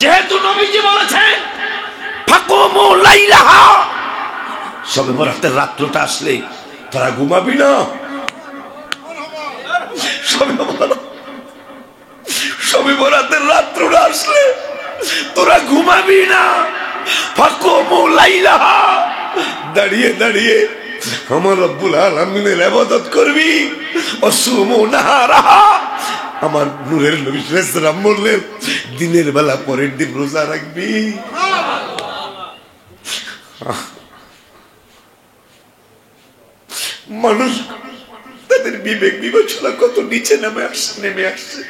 যেহেতু নবীজি বলেছেন ফাকুমু লাইলাহা, শবে বরাতের রাত্রটা আসলে তোরা ঘুমাবি না। শবে বরাতের রাত্রটা আসলে তোরা ঘুমাবি না। ফাকুমু লাইলাহা, দাঁড়িয়ে দাঁড়িয়ে আমার রব্বুল আলামিনের ইবাদত করবি। ওয়াসুমু নাহারাহা, আমার নূরের নবী সাল্লাল্লাহু আলাইহি ওয়াসাল্লাম বললেন দিনের বেলা পরের দিন রোজা রাখবি। মানুষ তাদের বিবেক বিবেচনা কত নিচে নেমে আসছে।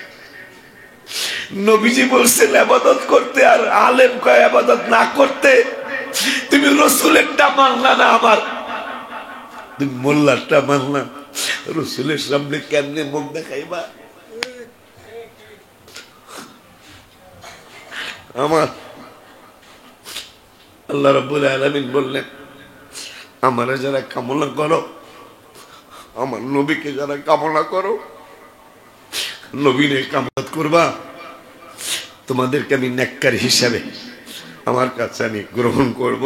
নবীজি বলছেন ইবাদত করতে, আর আলেম কয় ইবাদত না করতে। তুমি রাসূলেরটা মানলা না, আমার তুমি মোল্লারটা মানলা। রাসূলের সামনে কেমনে মুখ দেখাইবা? আমার আল্লাহ রাব্বুল আলামিন বললেন আমারে যারা কামনা করো, আমার নবীকে যারা কামনা করো, নবীনে কামনা করবা, তোমাদেরকে আমি নেককার হিসাবে আমার কাছে আমি গ্রহণ করব।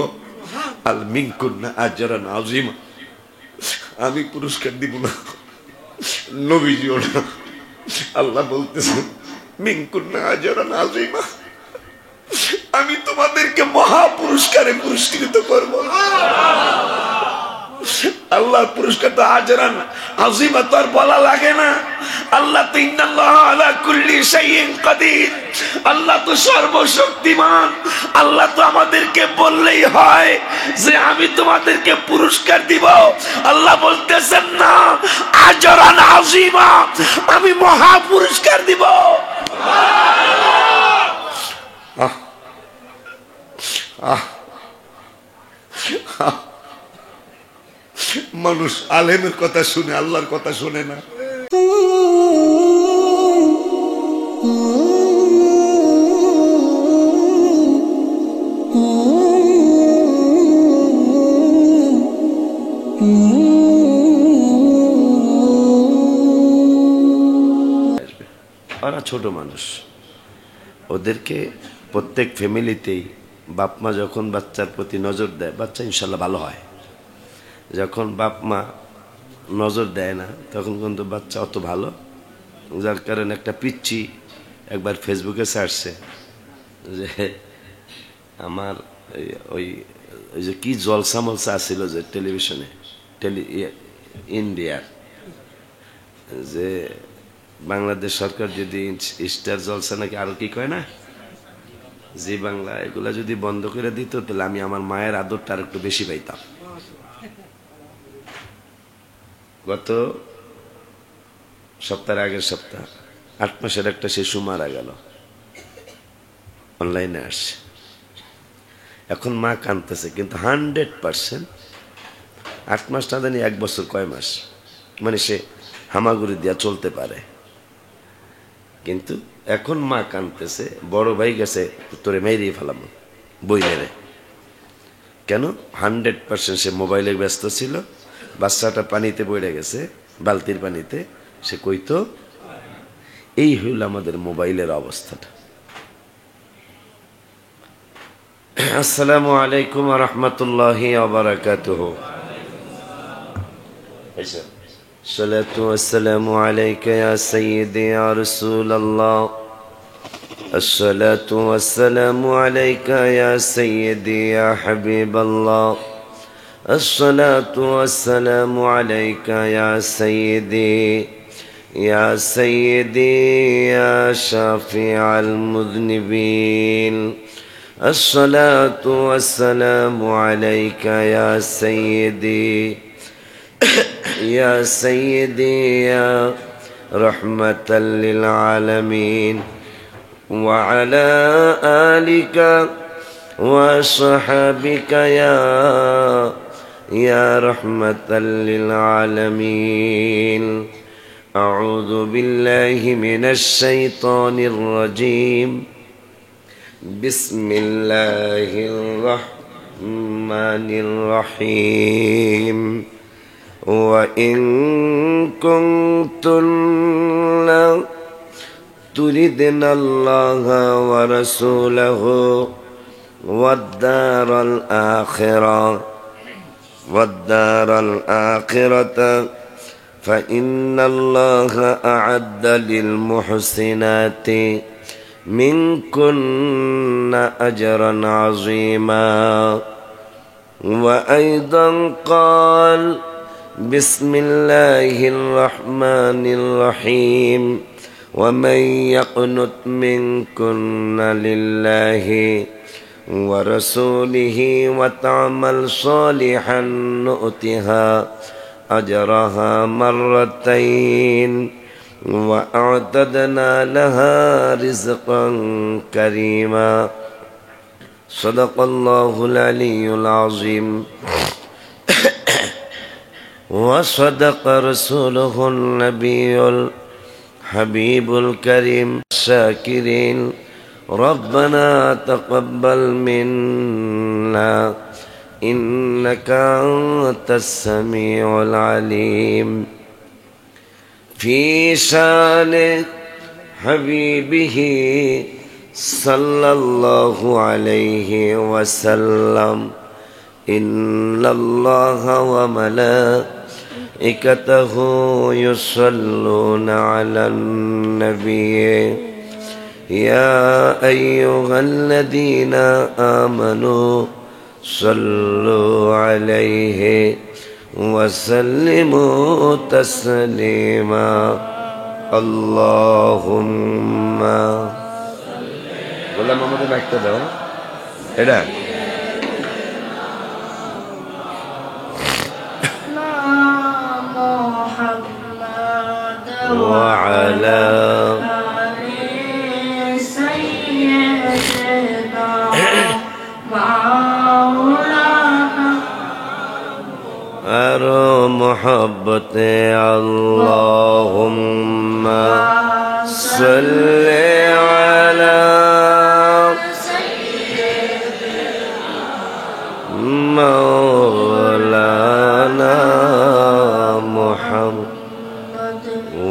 আল মিনকুন্না আজরান আযীমা, আমি পুরস্কার দিব না, নবীজিও না। আল্লাহ বলতেছেন মিনকুন্না আজরান আযীমা, আমি তোমাদেরকে মহা পুরস্কারে পুরস্কৃত করব। আল্লাহর পুরস্কার তো আজরান আযীমা তো আর বলা লাগে না। আল্লাহ তো ইন্নাল্লাহা আলা কুল্লি শাইইন কাদির, আল্লাহ তো সর্বশক্তিমান। আল্লাহ তো আমাদেরকে বললেই হয় যে আমি তোমাদেরকে পুরস্কার দিব। আল্লাহ বলতেছেন না আজরান আযীমা, আমি মহা পুরস্কার দিব। মানুষ আলেমের কথা শুনে, আল্লাহর কথা শুনে না। ওরা ছোট মানুষ, ওদেরকে প্রত্যেক ফ্যামিলিতেই বাপ মা যখন বাচ্চার প্রতি নজর দেয়, বাচ্চা ইনশাল্লাহ ভালো হয়। যখন বাপ মা নজর দেয় না, তখন কিন্তু বাচ্চা অত ভালো। যার কারণে একটা পিচ্চি একবার ফেসবুকে ছাড়ছে যে আমার ওই যে কি জলসা মলসা আসছিল যে টেলিভিশনে, ইন্ডিয়ার, যে বাংলাদেশ সরকার যদি স্টার জলসা নাকি আরো কি কয় না, জি বাংলা, এগুলা যদি বন্ধ করে দিত তাহলে আমি আমার মায়ের আদরটা আর একটু বেশি পাইতাম। গত সপ্তাহের আগের সপ্তাহ 8 মাসের একটা শিশু মারা গেল, অনলাইনে আসছে। এখন মা কাঁদতেছে, কিন্তু 100% 8 মাস না জানি 1 বছর কয় মাস, মানে সে হামাগুড়ি দিয়া চলতে পারে, কিন্তু এখন মা কাঁদতেছে। বড় ভাই গেছে তোরে মেরিয়ে ফেলাম বই নেড়ে। কেন? 100% সে মোবাইলে ব্যস্ত ছিল। বাচ্চাটা পানিতে পড়ে গেছে, বালতির পানিতে, সে কইতো। এই হইল আমাদের মোবাইলের অবস্থাটা। আসসালামু আলাইকুম ওয়া রাহমাতুল্লাহি ওয়া বারাকাতুহু। সালাতু ওয়াসসালামু আলাইকা ইয়া সাইয়্যিদি ইয়া রাসূলুল্লাহ। الصلاة والسلام عليك يا سيدي يا حبيب الله. الصلاة والسلام عليك يا سيدي يا سيدي يا شافع المذنبين. الصلاة والسلام عليك يا سيدي يا سيدي يا رحمة للعالمين، وعلى آلك وصحبك يا رحمة للعالمين. أعوذ بالله من الشيطان الرجيم. بسم الله الرحمن الرحيم. وإن كنتن تردن الله ورسوله والدار الآخرة فإن الله أعد للمحسنات منكن أجرا عظيما. وأيضا قال بسم الله الرحمن الرحيم ومن يقنت منكن لله ورسوله وتعمل صالحا نؤتها أجرها مرتين وأعتدنا لها رزقا كريما. صدق الله العلي العظيم وصدق رسوله النبي الحبيب الكريم. الشاكرين ربنا تقبل منا إنك أنت السميع العليم. في شان حبيبه صلى الله عليه وسلم إن الله وملائكته يصلون على النبي يا أيها الذين آمنوا صلوا عليه وسلموا تسليما. اللهم বললাম আমাদের একটা দাও এটা وعلى أرو محبت اللهم صل على مولانا محمد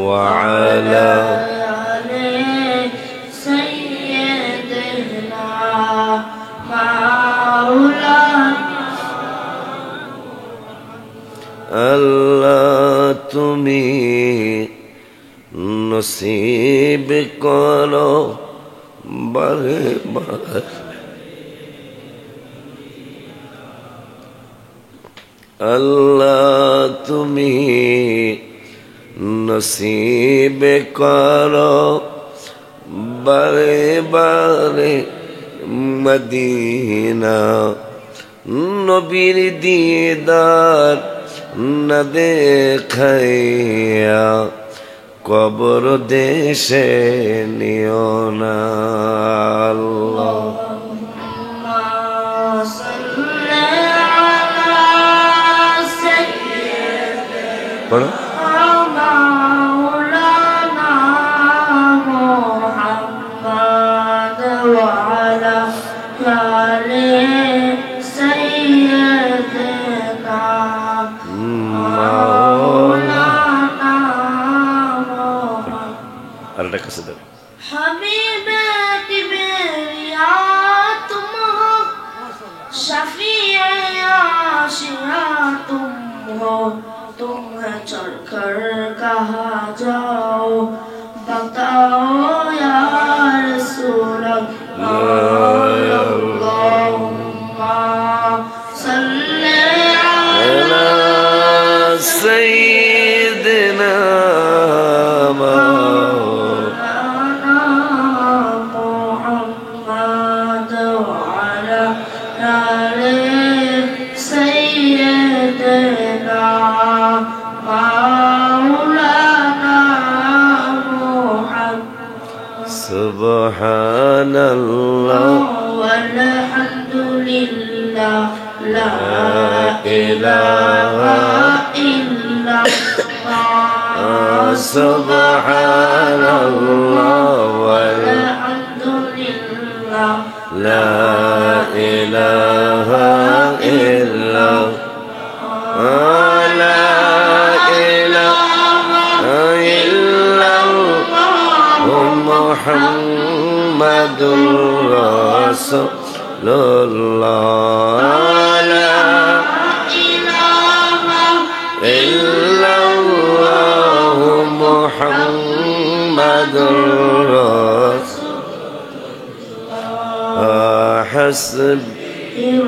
وعلى سيدنا مولانا. আল্লাহ তুমি নসিব করো বারে বারে আল্লাহ তুমি নসিব করো বারে বারে মদিনা নবীর দিদার না দেখাইয়া কবর দেশে নিও না। পড়ো আরেকটা কাছে দেব হাবিবে কিবরিয়া তুম হো শফিয়ে আশিয়া তুম হো तुम्हें चढ़कर कहा जाओ बताओ या रसूल अल्लाहुम्मा सल्ली अला सय्यिदिना मौलाना मुहम्मद व अला आलि सय्यिदिना Subhanallah walhamdulillah la ilaha illallah. Subhanallah walhamdulillah la ilaha illallah. মুহাম্মাদুর রাসূলুল্লাহ লা ইলাহা ইল্লাল্লাহ মুহাম্মাদুর রাসূলুল্লাহ হাসবি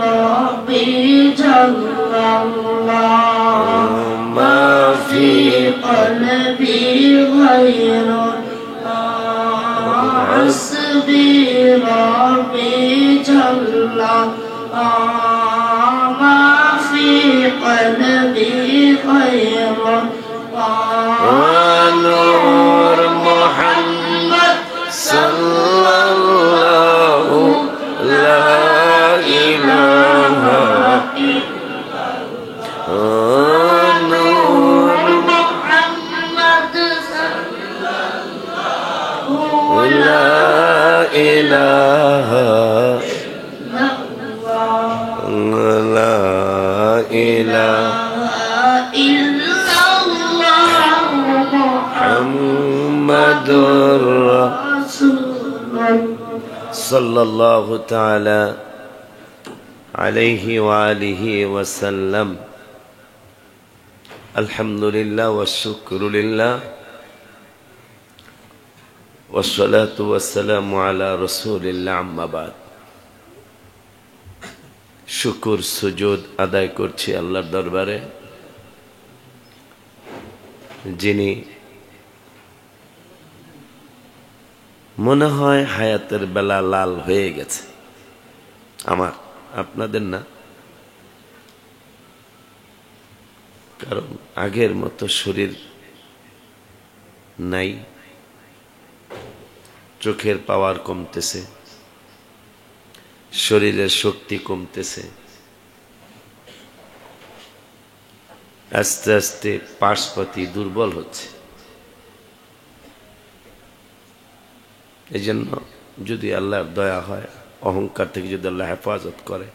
ربي جل الله ما في قلبي غير حسبي ربي جل الله ما في قلبي غير نور محمد صلى الله لا إله إلا الله نور محمد صلى الله لا إله لا إله إلا الله محمد رسول الله صلى الله تعالى عليه وآله وسلم الحمد لله والشكر لله والصلاة والسلام على رسول الله أما بعد শুকর সুজুদ আদায় করছি আল্লাহর দরবারে যিনি মনে হয় হায়াতের বেলা লাল হয়ে গেছে আমার আপনাদের না কারণ আগের মতো শরীর নাই চোখের পাওয়ার কমতেছে শরীরের শক্তি কমতেছে আস্তে আস্তে পার্শ্বপাতি দুর্বল হচ্ছে এই জন্য যদি আল্লাহর দয়া হয় অহংকার থেকে যদি আল্লাহ হেফাজত করে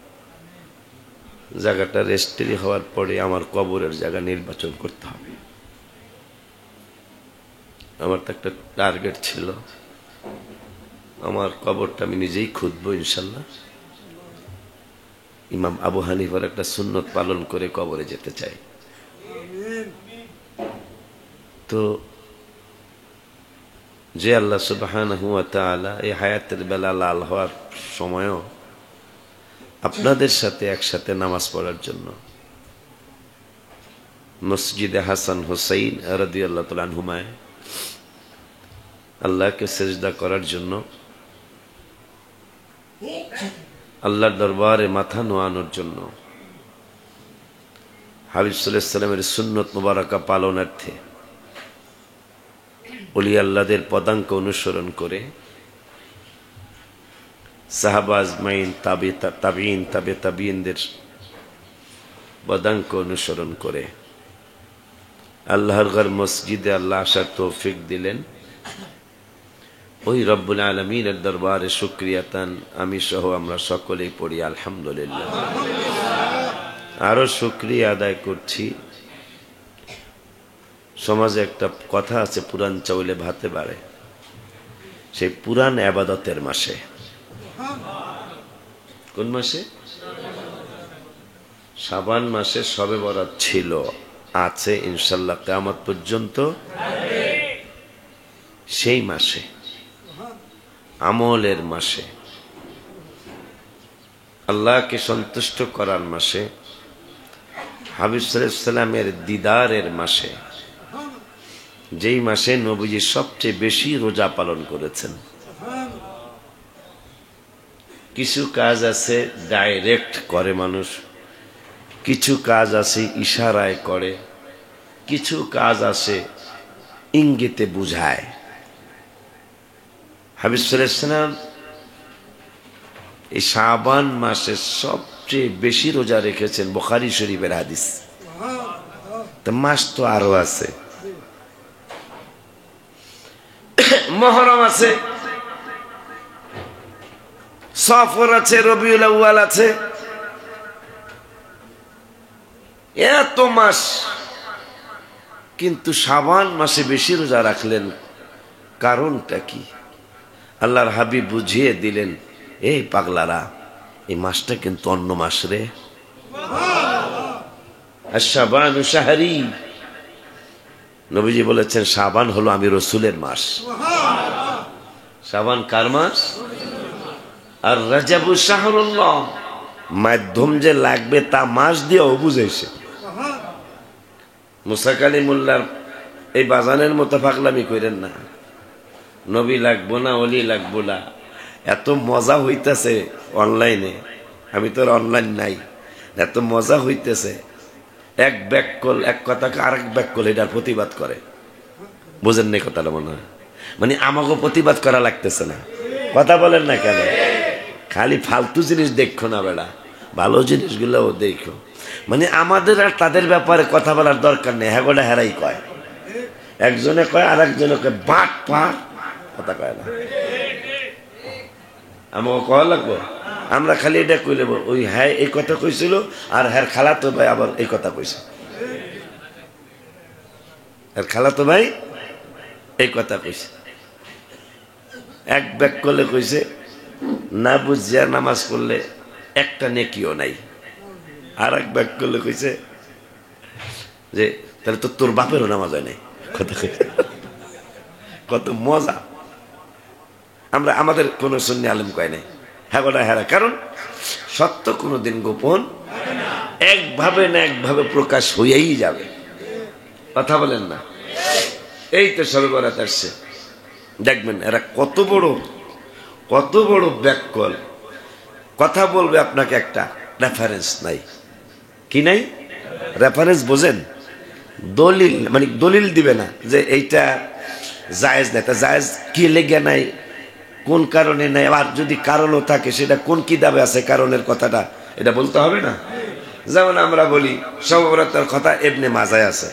জায়গাটা রেস্ট্রি হওয়ার পরে আমার কবরের জায়গা নির্বাচন করতে হবে আমার তো একটা টার্গেট ছিল আমার কবরটা আমি নিজেই খুঁজবো ইনশাল্লাহ ইমাম আবু হানিফার একটা সুন্নত পালন করে কবরে যেতে চাই তো যে আল্লাহ সুবহানাহু ওয়া তাআলা এই হায়াতের বেলা লাল হওয়ার সময়ও আপনাদের সাথে একসাথে নামাজ পড়ার জন্য মসজিদে হাসান হুসাইন রাদিয়াল্লাহু তাআলা আনহুমায় আল্লাহকে সেজদা করার জন্য আল্লাহর দরবারে মাথা নোয়ানোর জন্য হাবিব সাল্লাল্লাহু আলাইহি ওয়াসাল্লামের সুন্নত মুবারাকা পালনার্থে ওলি আল্লাহদের পদাঙ্ক অনুসরণ করে সাহাবা আজমাইন তাবিঈন তাবে তাবিঈনদের পদাঙ্ক অনুসরণ করে আল্লাহর ঘর মসজিদে আল্লাহ আসার তৌফিক দিলেন ওই রব্বুল আলামিনের দরবারে শুকরিয়াতান আমি সহ আমরা সকলেই পড়ি আলহামদুলিল্লাহ আরো শুকরিয়া আদায় করছি সমাজে একটা কথা আছে পুরান চাউলে ভাতে বাড়ে সেই পুরান ইবাদতের মাসে কোন মাসে শাবান মাসে শবে বরাত ছিল আছে ইনশাআল্লাহ কিয়ামত পর্যন্ত সেই মাসে আমলের মাসে আল্লাহকে সন্তুষ্ট করার মাসে হাবিব সাল্লাল্লাহু আলাইহি ওয়াসাল্লামের দিদারের মাসে যেই মাসে নবীজি সবচেয়ে বেশি রোজা পালন করেছেন কিছু কাজ আছে ডাইরেক্ট করে মানুষ কিছু কাজ আছে ইশারায় করে কিছু কাজ আছে ইঙ্গিতে বুঝায় হাবিব সাল্লাল্লাহু আলাইহি ওয়াসাল্লাম এই শাবান মাসে সবচেয়ে বেশি রোজা রেখেছেন বুখারী শরীফের হাদিস তো মাস তো আরো আছে মুহররম আছে সফর আছে রবিউল আউয়াল আছে এত মাস কিন্তু শাবান মাসে বেশি রোজা রাখলেন কারণটা কি আল্লাহর হাবিব বুঝিয়ে দিলেন, এই পাগলারা, এই মাসটা কিন্তু অন্য মাস রে। শাবানু শাহরি, নবীজি বলেছেন শাবান হলো আমি রসুলের মাস। শাবান কার মাস? আর রাজাবু শাহরুল্লাহ, মাধ্যম যে লাগবে তা মাস দিয়েও বুঝেছে। মুসা কালিমুল্লাহর এই বাজানের মতো পাগলামি করেন না, নবী লাগবো না, অলি লাগবো না। এত মজা হইতেছে অনলাইনে, আমি তো অনলাইন নাই, এত মজা হইতেছে। এক ব্যাককল এক কথাকে আরেক ব্যাককল এটার প্রতিবাদ করে। বুঝেন না কথাটা? মনে হয় মানে আমাকে প্রতিবাদ করা লাগতেছে না। কথা বলেন না কেন? খালি ফালতু জিনিস দেখো না বেড়া, ভালো জিনিসগুলোও দেখো। মানে আমাদের আর তাদের ব্যাপারে কথা বলার দরকার নেই। হ্যাঁ গোটা হেরাই কয়, একজনে কয় আর একজনে কয় বাট পাট, কথা কয় না। আমাকে কয়া লাগবো, আমরা খালি এটা কই নেব, ওই হ্যাঁ এই কথা কইছিল আর হ্যাঁ খালাতো ভাই আবার এই কথা কইছে, আর খালাতো ভাই এই কথা কইছে। এক ব্যাক করলে কইছে না বুঝিয়া নামাজ পড়লে একটা নেকিও নাই। আর এক ব্যাক করলে কইছে যে তাহলে তো তোর বাপেরও নামাজ হয় নাই। কথা কইছে, কত মজা। আমরা আমাদের কোন সুন্নি আলেম কয় নাই, হ্যাঁ গোটা হ্যাঁ। কারণ সত্য কোনোদিন গোপন একভাবে না একভাবে প্রকাশ হইয়াই যাবে। কথা বলেন না? এই তো সবে বরাত আসছে, দেখবেন এরা কত বড় ব্যাককল কথা বলবে, আপনাকে একটা রেফারেন্স নাই। কি নাই? রেফারেন্স বোঝেন? দলিল, মানে দলিল দিবে না যে এইটা জায়েজ নাই, তা জায়েজ কি লেগে নাই, কোন কারণে নাই, আর যদি কারণও থাকে সেটা কোন কিতাবে আছে কারণের কথাটা, এটা বলতে হবে না। যেমন আমরা বলি শবে বরাতের কথা ইবনে মাজায় আছে,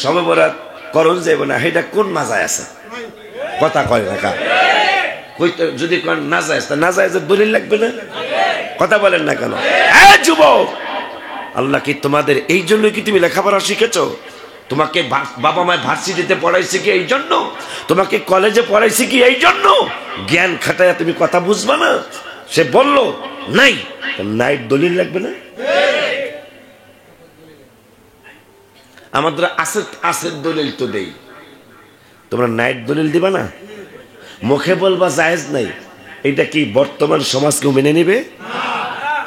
শবে বরাত করণ যাব না, এটা কোন মাজায় আছে? কথা কয় না কা? কইতে যদি কোন না যায়, তা না যায় যে দলিল লাগবে না? কথা বলেন না কেন? হ্যাঁ যুবক, আল্লাহ কি তোমাদের এই জন্য কি তুমি লেখাপড়া শিখেছো? তোমাকে বাবা মায়ের ভার্সিটিতে পড়াইছে কি এই জন্য? তোমাকে কলেজে পড়াইছে কি এই জন্য? জ্ঞান খাটায় তুমি কথা বুঝবা না? সে বলল নাই, নাই দলিল লাগবে না? আমাদের আসের দলিল তো দেই, তোমরা নাইট দলিল দিবা না? মুখে বলবা জায়েজ নাই, এটা কি বর্তমান সমাজ কেউ মেনে নিবে?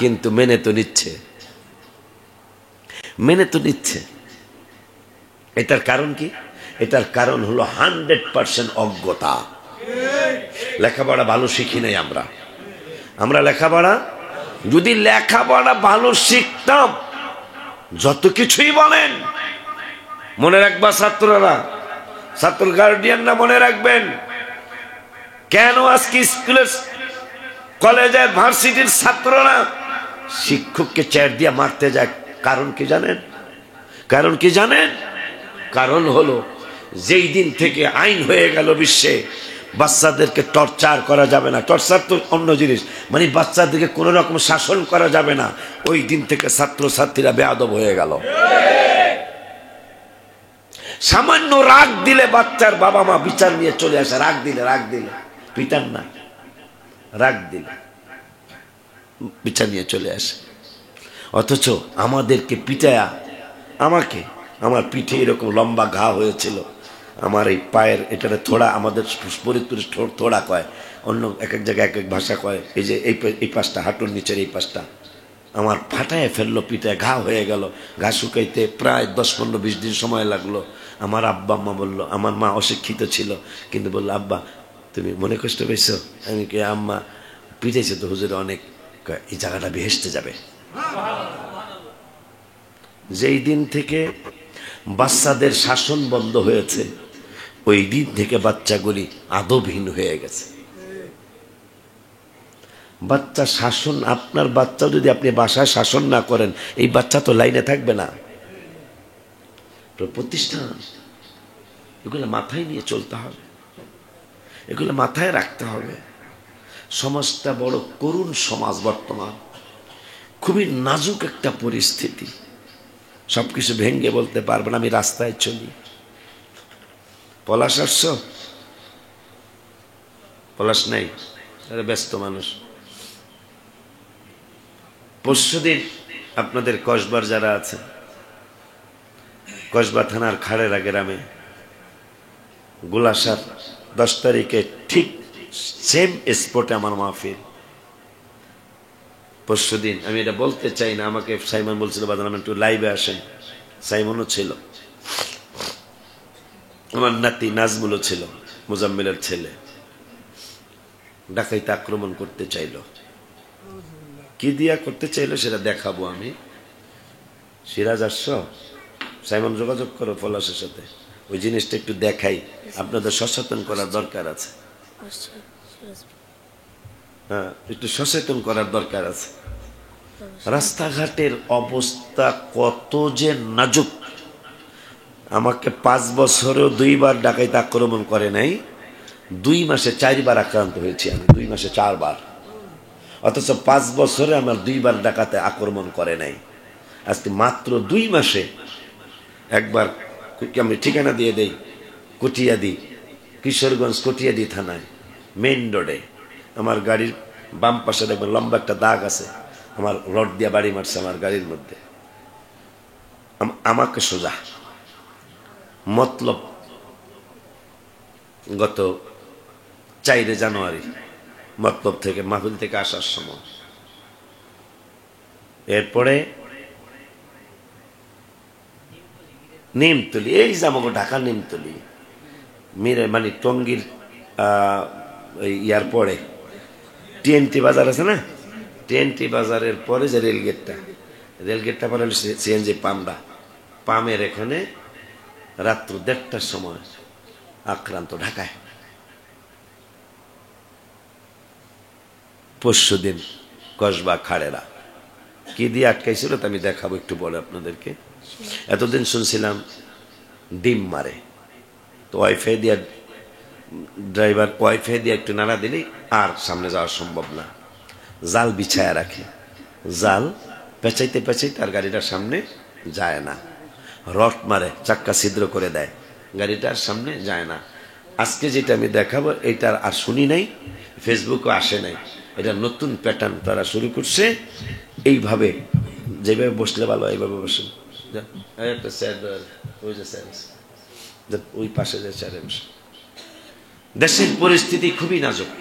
কিন্তু মেনে তো নিচ্ছে, মেনে তো নিচ্ছে। এটার কারণ কি? এটার কারণ হলো 100% অজ্ঞতা। লেখাপড়া ভালো শিখি নাই আমরা লেখাপড়া, যদি লেখাপড়া ভালো শিখতাম, যত কিছুই বলেন মনে রাখবা ছাত্ররা, ছাত্র গার্ডিয়ানরা মনে রাখবেন। কেন আজকে স্কুলের কলেজের ভার্সিটির ছাত্ররা শিক্ষককে চেয়ার দিয়ে মারতে যায়? কারণ কি জানেন? কারণ কি জানেন? কারণ হলো যেই দিন থেকে আইন হয়ে গেল বিশ্বে বাচ্চাদেরকে টর্চার করা যাবে না, টর্চার তো অন্য জিনিস, মানে বাচ্চাদেরকে কোনো রকম শাসন করা যাবে না, ওই দিন থেকে ছাত্রছাত্রীরা বেয়াদব হয়ে গেল। সামান্য রাগ দিলে বাচ্চার বাবা মা বিচার নিয়ে চলে আসে, রাগ দিলে পিটান না, রাগ দিলে বিচার নিয়ে চলে আসে। অথচ আমাদেরকে পিটায়া, আমাকে, আমার পিঠে এরকম লম্বা ঘা হয়েছিল, আমার এই পায়ের এটারে থোড়া, আমাদের ফরিদপুরে থোড়া কয়, অন্য এক এক জায়গায় এক এক ভাষা কয়। এই যে এই পাশটা, হাঁটুর নিচের এই পাশটা আমার ফাটায় ফেললো, পিঠায় ঘা হয়ে গেল। ঘা শুকাইতে প্রায় 10-15-20 দিন সময় লাগলো। আমার আব্বা আম্মা বললো, আমার মা অশিক্ষিত ছিল কিন্তু বললো, আব্বা তুমি মনে কষ্ট পেয়েছো? আমি কে আম্মা পিটাইছে তো হুজুরে অনেক, এই জায়গাটা বেহেশতে যাবে। যেই দিন থেকে বাচ্চাদের শাসন বন্ধ হয়েছে, ওই দিন থেকে বাচ্চাগুলি আদবহীন হয়ে গেছে। বাচ্চা শাসন, আপনার বাচ্চা যদি আপনি বাসায় শাসন না করেন, এই বাচ্চা তো লাইনে থাকবে না। প্রতিষ্ঠান, এগুলো মাথায় নিয়ে চলতে হবে, এগুলো মাথায় রাখতে হবে। সমাজটা বড় করুণ সমাজ বর্তমান, খুবই নাজুক একটা পরিস্থিতি, সবকিছু ভেঙ্গে বলতে পারবো না। আমি রাস্তায় চলি, পলাশ আসছ, পলাশ নাই, ব্যস্ত মানুষ। পরশুদিন আপনাদের কসবার যারা আছে, কসবা থানার খাড়েরা গ্রামে গোলাসার 10 তারিখে ঠিক সেম স্পটে আমার মাহফিল। পরশুদিন আমি এটা বলতে চাই না, আমাকে সাইমন বলছিল বাদাম একটু লাইভে আসেন, সাইমনও ছিল, আমার নাতি নাজমুলও ছিল, মুজাম্মিলের ছেলে। ডাকাইতে আক্রমণ করতে চাইল, কি দিয়া করতে চাইলো সেটা দেখাবো আমি। সিরাজ আসছ, সাইমন যোগাযোগ করো পলাশের সাথে, ওই জিনিসটা একটু দেখাই, আপনাদের সচেতন করার দরকার আছে। হ্যাঁ, একটু সচেতন করার দরকার আছে। রাস্তাঘাটের অবস্থা কত যে নাজুক। আমাকে 5 বছরেও 2 বার ডাকাইতে আক্রমণ করে নাই, 2 মাসে 4 বার আক্রান্ত হয়েছি আমি, 2 মাসে 4 বার। অথচ 5 বছরে আমার 2 বার ডাকাতে আক্রমণ করে নাই। আজকে মাত্র 2 মাসে একবার আমি ঠিকানা দিয়ে দেই, কটিয়াদি, কিশোরগঞ্জ কটিয়াদি থানায় মেইন রোডে আমার গাড়ির বাম পাশে দেখবেন লম্বা একটা দাগ আছে, আমার রড দিয়া বাড়ি মারছে আমার গাড়ির মধ্যে, আমাকে সোজা। মতলব গত 4 জানুয়ারি মতলব থেকে মাহফিল থেকে আসার সময়, এরপরে নিমতলি, এই যে আমাকে ঢাকা নিমতলি মিরে মানে টঙ্গীর ইয়ার পরে টিএনটি বাজার আছে না, টিএনটি বাজারের পরে যে রেলগেটটা পরে সিএনজি পামটা, পামের এখানে রাত্র 1:30টার সময় আক্রান্ত ঢাকায়। পরশুদিন কসবা খাড়েরা কি দিয়ে আটকাইছিল তা আমি দেখাবো একটু পরে আপনাদেরকে। এতদিন শুনছিলাম ডিম মারে, তো ওয়াইফাই দিয়ে ড্রাইভার ওয়াইফাই দিয়ে একটু নাড়া দিলেই আর সামনে যাওয়া সম্ভব না। জাল বিছায়া রাখে, জাল পেঁচাইতে পেঁচাইতে আর গাড়িটার সামনে যায় না। রড মারে, চাক্কা ছিদ্র করে দেয়, গাড়িটার সামনে যায় না। আজকে যেটা আমি দেখাবো এটা আর শুনি নাই, ফেসবুকে আসে নাই, এটা নতুন প্যাটার্ন তারা শুরু করছে। এইভাবে যেভাবে বসলে ভালো, এইভাবে বসেন, একটা স্যার ওই যে স্যার ওই পাশে যে স্যার বসে। দেশের পরিস্থিতি খুবই নাজুক,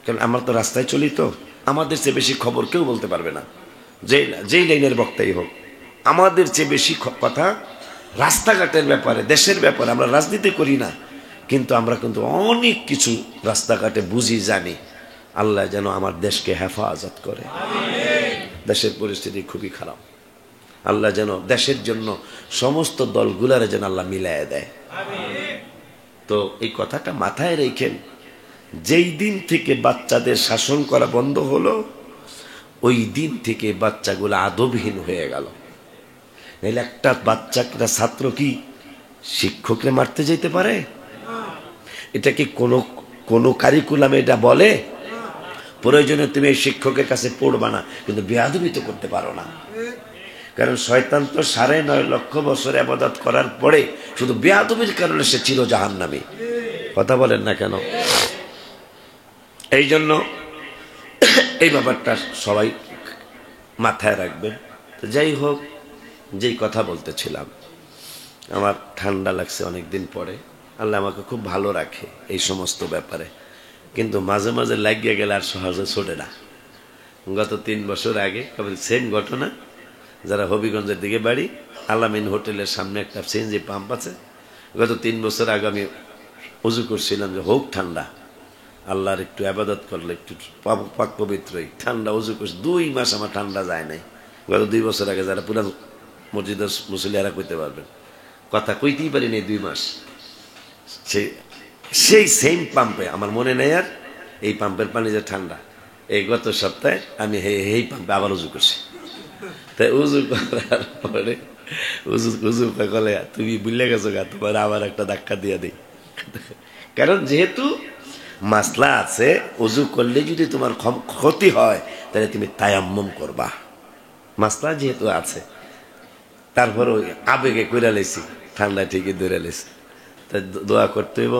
কারণ আমরা তো রাস্তায় চলি, তো আমাদের চেয়ে বেশি খবর কেউ বলতে পারবে না, যেই লাইনের বক্তাই হোক। আমাদের চেয়ে বেশি কথা রাস্তাঘাটের ব্যাপারে, দেশের ব্যাপারে। আমরা রাজনীতি করি না, কিন্তু আমরা কিন্তু অনেক কিছু রাস্তাঘাটে বুঝি, জানি। আল্লাহ যেন আমার দেশকে হেফাজত করে। দেশের পরিস্থিতি খুবই খারাপ, আল্লাহ যেন দেশের জন্য সমস্ত দলগুলারে যেন আল্লাহ মিলাইয়া দেয়। তো এই কথাটা মাথায় রেখেন, যেই দিন থেকে বাচ্চাদের শাসন করা বন্ধ হলো, ওই দিন থেকে বাচ্চাগুলো আদবহীন হয়ে গেল। নাহলে একটা বাচ্চা, একটা ছাত্র কি শিক্ষককে মারতে যেতে পারে? এটা কি কোনো কারিকুলামে এটা বলে? প্রয়োজনে তুমি এই শিক্ষকের কাছে পড়বা না, কিন্তু বেয়াদবি তো করতে পারো না। কারণ শয়তান তো 9.5 লক্ষ বছর ইবাদত করার পরে শুধু বেয়াদবির কারণে সে চির জাহান্নামী। কথা বলেন না কেন? এই জন্য এই ব্যাপারটা সবাই মাথায় রাখবেন। যাই হোক, যেই কথা বলতেছিলাম, আমার ঠান্ডা লাগছে অনেকদিন পরে। আল্লাহ আমাকে খুব ভালো রাখে এই সমস্ত ব্যাপারে, কিন্তু মাঝে মাঝে লাগিয়ে গেলে আর সহজে ছোটে না। গত 3 বছর আগে সেম ঘটনা। যারা হবিগঞ্জের দিকে বাড়ি, আলামিন হোটেলের সামনে একটা সিএনজি পাম্প আছে। গত 3 বছর আগে আমি উজু করছিলাম যে হোক ঠান্ডা, আল্লাহর একটু আবাদত করলে একটু পাক পবিত্রই ঠান্ডা উজু করছি। 2 মাস আমার ঠান্ডা যায় নাই। গত 2 বছর আগে যারা পুরা মসজিদের মুসল্লিরা কইতে পারবেন, কথা কইতেই পারি নাই 2 মাস। সেই সেম পাম্পে, আমার মনে নেই আর এই পাম্পের পানি যে ঠান্ডা। এই গত সপ্তাহে আমি এই পাম্পে আবার উজু করছি। তাই উজু করার পরে উজু করলে তুমি বুঝলে গেছো গা, তোমার আবার একটা ধাক্কা দিয়ে দিই। কারণ যেহেতু মাসলা আছে, উজু করলে যদি তোমার ক্ষতি হয় তাহলে তুমি তায়াম্মুম করবা। মাসলা যেহেতু আছে, তারপর ওই আবেগে কইরা লেছি, ঠান্ডা ঠিকই ধরে লেছি। তাই দোয়া করতে হইব,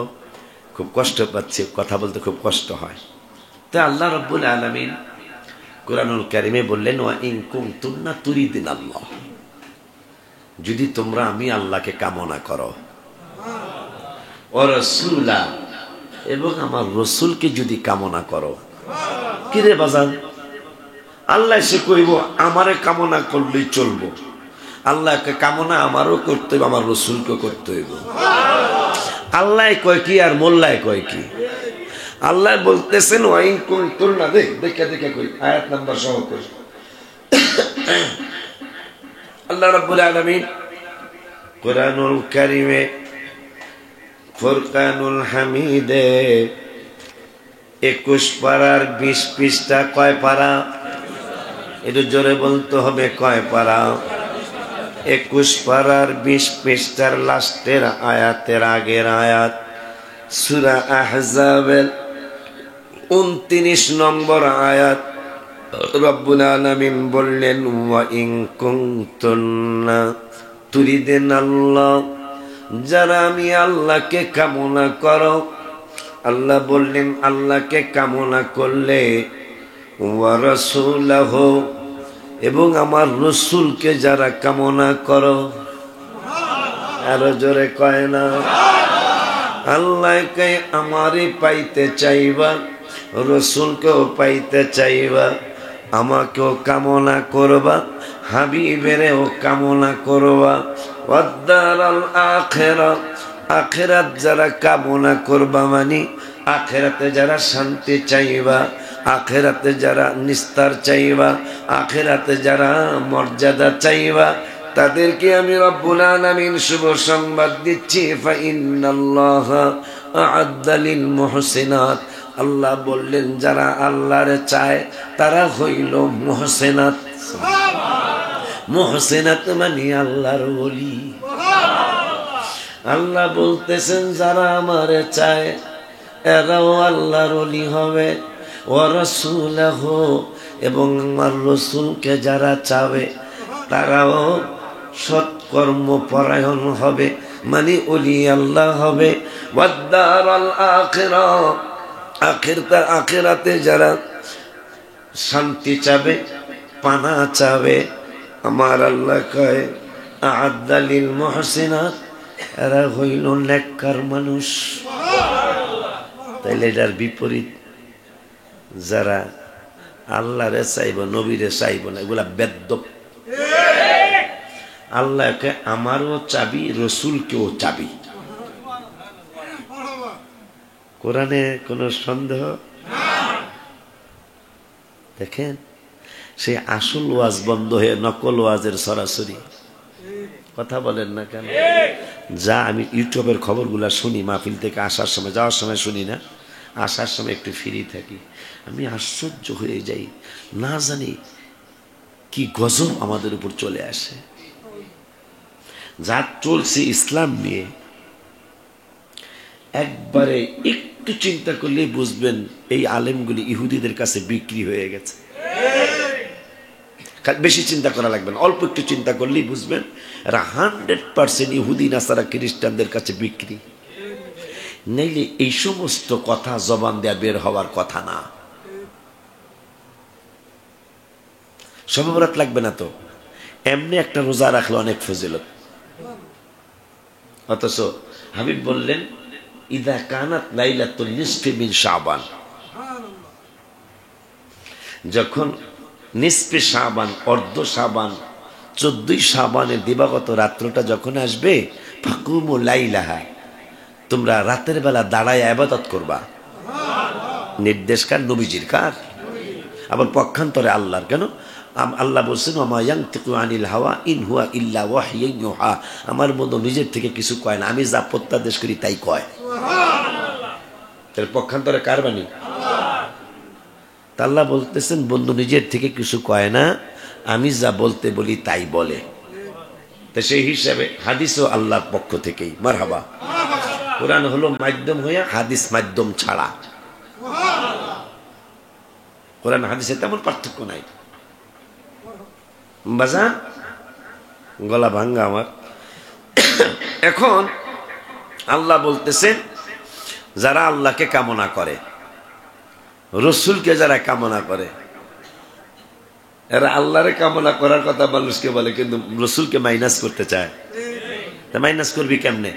খুব কষ্ট পাচ্ছি, কথা বলতে খুব কষ্ট হয়। তো আল্লাহ রাব্বুল আলামিন কুরআনুল কারীমে বললেন, ওয়া ইন কুনতুন্না তুরিদিনাল্লাহ, যদি তোমরা আমি আল্লাহকে কামনা করো, ওয়া রাসূলা, এবং আমার রসুলকে যদি কামনা করো। কিরে বাজান, আল্লাহ এসে কইব আমারে কামনা করলেই চলবো? আল্লাহকে কামনা আমারও করতে হবে, আমার রসুলকে করতে হইব। আল্লাহ কয় কি আর মোল্লায় কয় কি? আল্লাহ বলতেছেন ওয়াইন কুনতুন্না, দেখে দেখে কই, আয়াত নাম্বার সহ কই। আল্লাহ রাব্বুল আলামিন কুরআনুল কারীমে ফুরকানুল হামিদে 21 পারার 20 পৃষ্ঠা, কয় পারা? একটু জোরে বলতে হবে, কয় পারা? 21 পারার 20 পৃষ্ঠার লাস্টের আয়াতের আগের আয়াত, সূরা আহজাবের 29 নম্বর আয়াত। রব্বুল আলামিন বললেন, ওয়া ইন কুনতুন্না তুরিদিনাল্লাহ, যারা আমি আল্লাহকে কামনা করো। আল্লাহ বললেন আল্লাহকে কামনা করলে, ওয়া রাসূলাহু, এবং আমার রসুলকে যারা কামনা করো। আরো জোরে কয় না? আল্লাহকে আমারে পাইতে চাইবা, রসুলকেও পাইতে চাইবা, আমাকেও কামনা করবা, হাবিবেরও কামনা করবা। ওয়াদারাল আখিরা, আখিরাত যারা কামনা করবা, মানে আখিরাতে যারা শান্তি চাইবা, আখিরাতে যারা নিস্তার চাইবা, আখিরাতে যারা মর্যাদা চাইবা, তাদেরকে আমি রব্বুল আলামিন শুভ সংবাদ দিচ্ছি, ফা ইন্নাল্লাহা আ'আদ্দা লিল মুহসিনাত। আল্লাহ বললেন যারা আল্লাহরে চায় তারা হইল মুহসিনাত। মুহসিনাত মানে আল্লাহর ওলি। আল্লাহ বলতেছেন যারা আমারে চায় এরাও আল্লাহর ওলি হবে। ওয়া রাসূলাহু, এবং আমার রসুলকে যারা চাবে তারাও সৎকর্ম পরায়ণ হবে, মানে ওলি আল্লাহ হবে। ওয়াদারাল আখিরা, আখিরাতে যারা শান্তি চাবে, পানা চাবে, আমার আল্লাহ কয় আ'আদ্দা লিল মুহসিনাত, এরা হইল নেককার মানুষ। তাইলে এটার বিপরীত, যারা আল্লাহরে চাইব, নবীরে চাইব না, এগুলা বেদ্যপ। আল্লাহকে আমারও চাবি, রসুলকেও চাবি। কোরআনে কোনো সন্দেহ? দেখেন, সেই আসল ওয়াজ বন্ধ হয়ে নকল ওয়াজের সরাসরি কথা বলেন না কেন? যা আমি ইউটিউবের খবরগুলা শুনি, মাহফিল থেকে আসার সময়, যাওয়ার সময় শুনি না, আসার সময় একটু ফ্রি থাকি, আমি আশ্চর্য হয়ে যাই, না জানি কি গজব আমাদের উপর চলে আসে। যা চলছে ইসলাম নিয়ে, একবারে একটু চিন্তা করলেই বুঝবেন এই আলেমগুলি ইহুদিদের কাছে বিক্রি হয়ে গেছে। বেশি চিন্তা করা লাগবে না, অল্প একটু চিন্তা করলেই বুঝবেন এরা 100% ইহুদি নাসারা খ্রিস্টানদের কাছে বিক্রি। নাইলে এই সমস্ত কথা জবান দেয়া বের হওয়ার কথা না। শবে বরাত লাগবে না তো, এমনি একটা রোজা রাখলে অনেক ফজিলত। অথচ হাবিব বললেন ইদা কানাত লাইলাতুল নিসফি মিন শাবান, যখন নিসফে শাবান, অর্ধ শাবান, 14 শাবানের দিবাগত রাত্রটা যখন আসবে, ফাকুমু লাইলাহা, তোমরা রাতের বেলা দাঁড়ায় ইবাদত করবা। নির্দেশ কার? নবীজির। কার? আবার পক্ষান্তরে আল্লাহর। কেন? আল্লাহ বলছেন ওমা ইয়ানতিকু আনিল হাওয়া ইন হুয়া ইল্লা ওয়াহয়ুন ইউহা, আমার বন্ধু নিজের থেকে কিছু কয় না, আমি যা প্রত্যাদেশ করি তাই কয়। তাহলে পক্ষান্তরে কার বাণী? আল্লাহ বলতেছেন বন্ধু নিজের থেকে কিছু কয় না, আমি যা বলতে বলি তাই বলে। তো সেই হিসাবে হাদিসও আল্লাহর পক্ষ থেকেই। মারহাবা। কোরআন হলো মাধ্যম হইয়া, হাদিস মাধ্যম ছাড়া। কোরআন হাদিসে তেমন পার্থক্য নাই। বাজান, গলা ভাঙ্গা আমার। এখন আল্লাহ বলতেছেন যারা আল্লাহকে কামনা করে, রসুলকে যারা কামনা করে, এরা আল্লাহরে কামনা করার কথা মানুষকে বলে, কিন্তু রসুলকে মাইনাস করতে চায়। মাইনাস করবি কেমনে?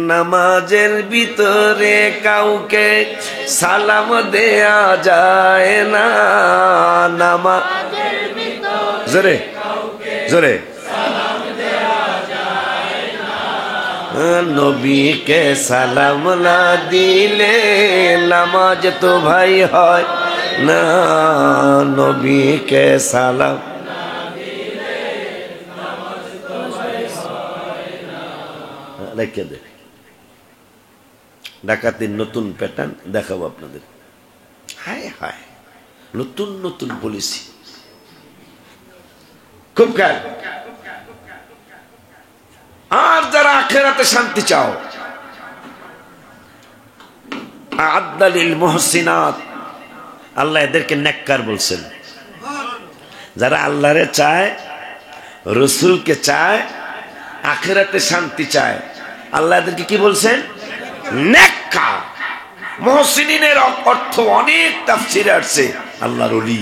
নামাজের ভিতরে কাউকে সালাম দেয়া যায় না, জোরে জোরে, নবীকে সালাম না দিলে নামাজ তো ভাই হয় না, নবীকে সালাম রেখে দে। ডাকাতির নতুন প্যাটার্ন দেখাবো আপনাদের। হায় হায়, নতুন নতুন পলিসি, খুব খেয়াল। আর যারা আখিরাতে শান্তি চাও, আ'আদ্দালিল মুহসিনাত, আল্লাহ এদেরকে নেককার বলছেন। যারা আল্লাহরে চায়, রসুলকে চায়, আখিরাতে শান্তি চায়, আল্লাহ এদেরকে কি বলছেন? নেককার। মুহসিনিনের অর্থ অনেক তাফসীরে আসছে আল্লাহর ওলি।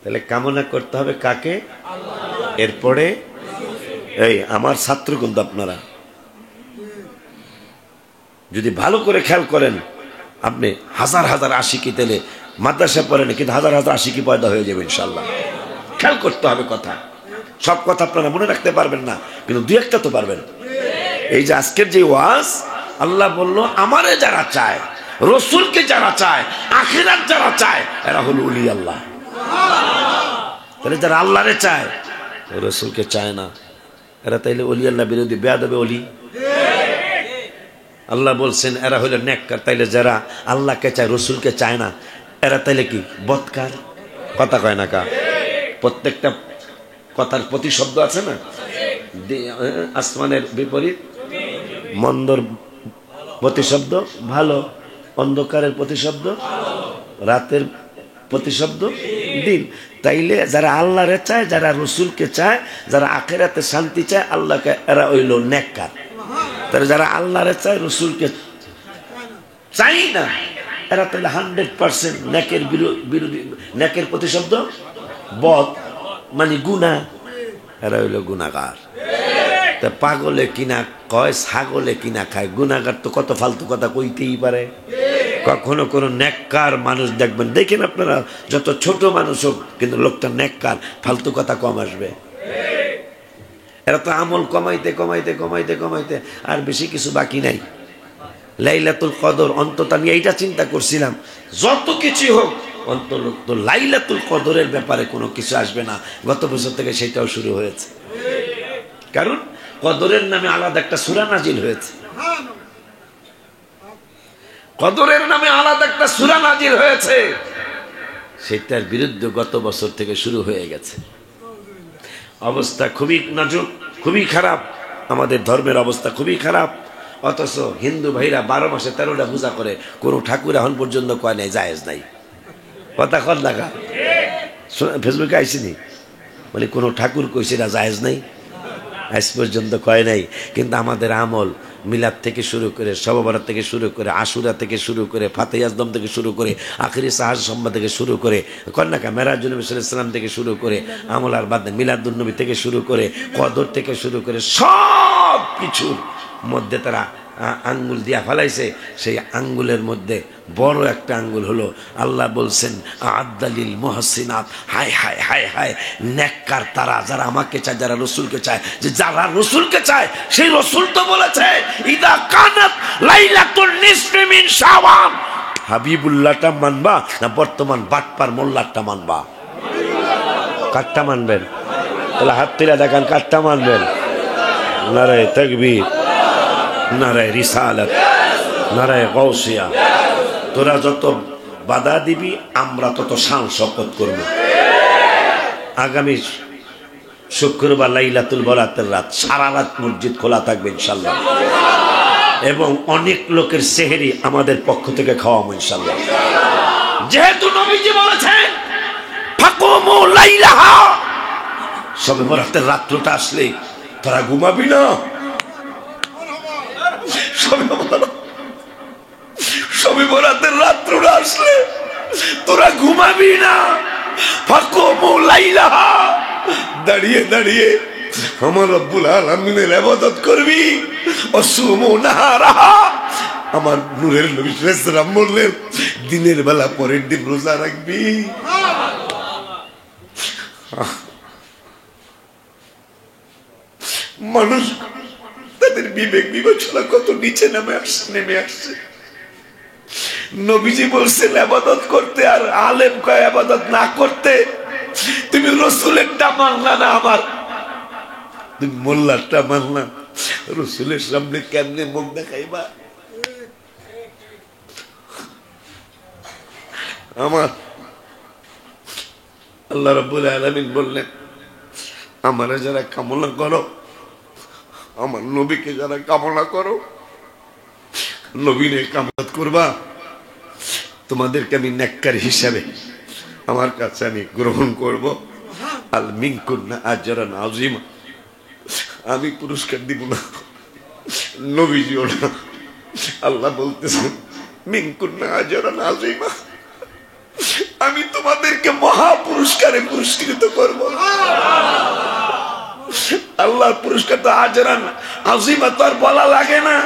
তাহলে কামনা করতে হবে কাকে? এরপরে এই আমার ছাত্র কিন্তু আপনারা যদি ভালো করে খেয়াল করেন, আপনি হাজার হাজার আশিকি তেলে মাদ্রাসা পড়েন, কিন্তু হাজার হাজার আশিকি পয়দা হয়ে যাবে ইনশাল্লাহ। খেয়াল করতে হবে কথা, সব কথা আপনারা মনে রাখতে পারবেন না, কিন্তু দুই একটা তো পারবেন। এই যে আজকের যে ওয়াজ, আল্লাহ বলল আমারে যারা চায়, রসুলকে যারা চায়, আখিরাত যারা চায়, এরা হলো ওলি আল্লাহ। তাহলে যারা আল্লাহরে চায়, রসুলকে চায় না, এরা তাইলে ওলি আল্লাহ বিরোধী, বেয়াদবে ওলি। আল্লাহ বলছেন এরা হইল নেককার। তাইলে যারা আল্লাহকে চায়, রসুলকে চায় না, এরা তাইলে কি? বদকার। কথা কয় না কা? প্রত্যেকটা কথার প্রতিশব্দ আছে না? আসমানের বিপরীত মন্দর প্রতিশব্দ ভালো, অন্ধকারের প্রতিশব্দ রাতের প্রতিশব্দ দিন। তাইলে যারা আল্লাহরে চায়, যারা রসুলকে চায়, যারা আখিরাতে শান্তি চায়, আল্লাহকে, এরা হইল নেককার। তাহলে যারা আল্লাহরে চায়, রসুলকে চাই না, এরা তাহলে 100% নেকের বিরোধী, নেকের প্রতিশব্দ বদ, মানে গুনাহ, এরা হইল গুনাহগার। তা পাগলে কিনা কয়, ছাগলে কিনা খায়। গুনাহগার তো কত ফালতু কথা কইতেই পারে। কখনো কোনো নেককার মানুষ দেখবেন, দেখেন আপনারা, যত ছোট মানুষ হোক, কিন্তু লোকটা নেককার, ফালতু কথা কম আসবে। এরা তো আমল কমাইতে কমাইতে কমাইতে কমাইতে আর বেশি কিছু বাকি নাই। লাইলাতুল কদর অন্তত আমি এইটা চিন্তা করছিলাম, যত কিছু হোক অন্তত লাইলাতুল কদরের ব্যাপারে কোনো কিছু আসবে না। গত বছর থেকে সেটাও শুরু হয়েছে, কারণ কদরের নামে আলাদা একটা সূরা নাজিল হয়েছে। কদরের নামে আলাদা একটা সূরা নাজিল হয়েছে, সেটার বিরুদ্ধে গত বছর থেকে শুরু হয়ে গেছে। অবস্থা খুবই নাজুক, খুবই খারাপ, আমাদের ধর্মের অবস্থা খুবই খারাপ। অথচ হিন্দু ভাইরা 12 মাসে 13টা পূজা করে, কোনো ঠাকুর এখন পর্যন্ত কয় নাই জায়েজ নাই। কথা কর লাগা, ফেসবুকে আইসিনি, মানে কোনো ঠাকুর কইছে না জায়েজ নাই, আজ পর্যন্ত কয় নাই। কিন্তু আমাদের আমল মিলাদ থেকে শুরু করে, শবে বরাত থেকে শুরু করে, আশুরা থেকে শুরু করে, ফাতে আজদম থেকে শুরু করে, আখিরি সাহার সম্মা থেকে শুরু করে, কন্যাকা মেরাজুল নবী সাল্লাল্লাহু আলাইহি ওয়াসাল্লাম থেকে শুরু করে, আমল আর বাদ মিলাদুন নবী থেকে শুরু করে, কদর থেকে শুরু করে, সব কিছুর মধ্যে তারা আঙ্গুল দিয়া ফেলাইছে। সেই আঙ্গুলের মধ্যে বড় একটা আঙ্গুল হলো, আল্লাহ বলছেন আ'আদ্দালিল মুহসিনাত। হায় হায় হায় হায়, নেককার তারা, যারা আমাকে চায়, যারা রসুলকে চায়। যে যারা রসুলকে চায়, সেই রসুল তো বলেছে ইদা কানাত লাইলাতুন নিসফি মিন শাবান। হাবিবুল্লাহটা মানবা না বর্তমান বাটপার মোল্লারটা মানবা? কাটটা মানবেন? তাহলে হাত তুলে দেখান, কাটটা মানবেন? নারে তাকবীর, নারে রিসালাত, নারে গাউসিয়া। তোরা যত বাধা দিবি, আমরা তত শান শপথ করব। আগামী শুক্রবার লাইলাতুল বরাতের রাত, সারা রাত মসজিদ খোলা থাকবে ইনশাল্লাহ, এবং অনেক লোকের সেহরি আমাদের পক্ষ থেকে খাওয়াবো ইনশাল্লাহ। যেহেতু নবীজি বলেছেন ফাকুমু লাইলাহা, শবে বরাতের রাত্রটা আসলে তোরা ঘুমাবি না, শবে বরাতের রাত্রটা আসলে তোরা ঘুমাবি না, ফাকুমু লাইলাহা, দাঁড়িয়ে দাঁড়িয়ে আমার রব্বুল আলামিনের ইবাদত করবি, ওয়াসুমু নাহারাহা, আমার নূরের নবী সাল্লাল্লাহু আলাইহি ওয়াসাল্লাম বললেন দিনের বেলা পরের দিন রোজা রাখবি। মানুষ তাদের বিবেক বিবেচনা কত নিচে নেমে আসছে। নবীজি বলছেন ইবাদত করতে, আর আলেম কয় ইবাদত না করতে। তুমি রাসূলেরটা মানলা না, আমার তুমি মোল্লারটা মানলা, রাসূলের সামনে কেমনে মুখ দেখাইবা? আমার আল্লাহ রাব্বুল আলামিন বললেন আমারে যারা কামনা করো, আমার নবীকে যারা কামনা করো, নবীনে কামনা করবা, তোমাদেরকে আমি নেককার হিসাবে আমার কাছে আমি গ্রহণ করব। আল মিনকুন্না আজরান আযীমা, আমি পুরস্কার দিব না, নবীজিও না, আল্লাহ বলতেছেন মিনকুন্না আজরান আযীমা, আমি তোমাদেরকে মহা পুরস্কারে পুরস্কৃত করব। আল্লাহর পুরস্কার তো আজরান আযীমা তো আর বলা লাগে না।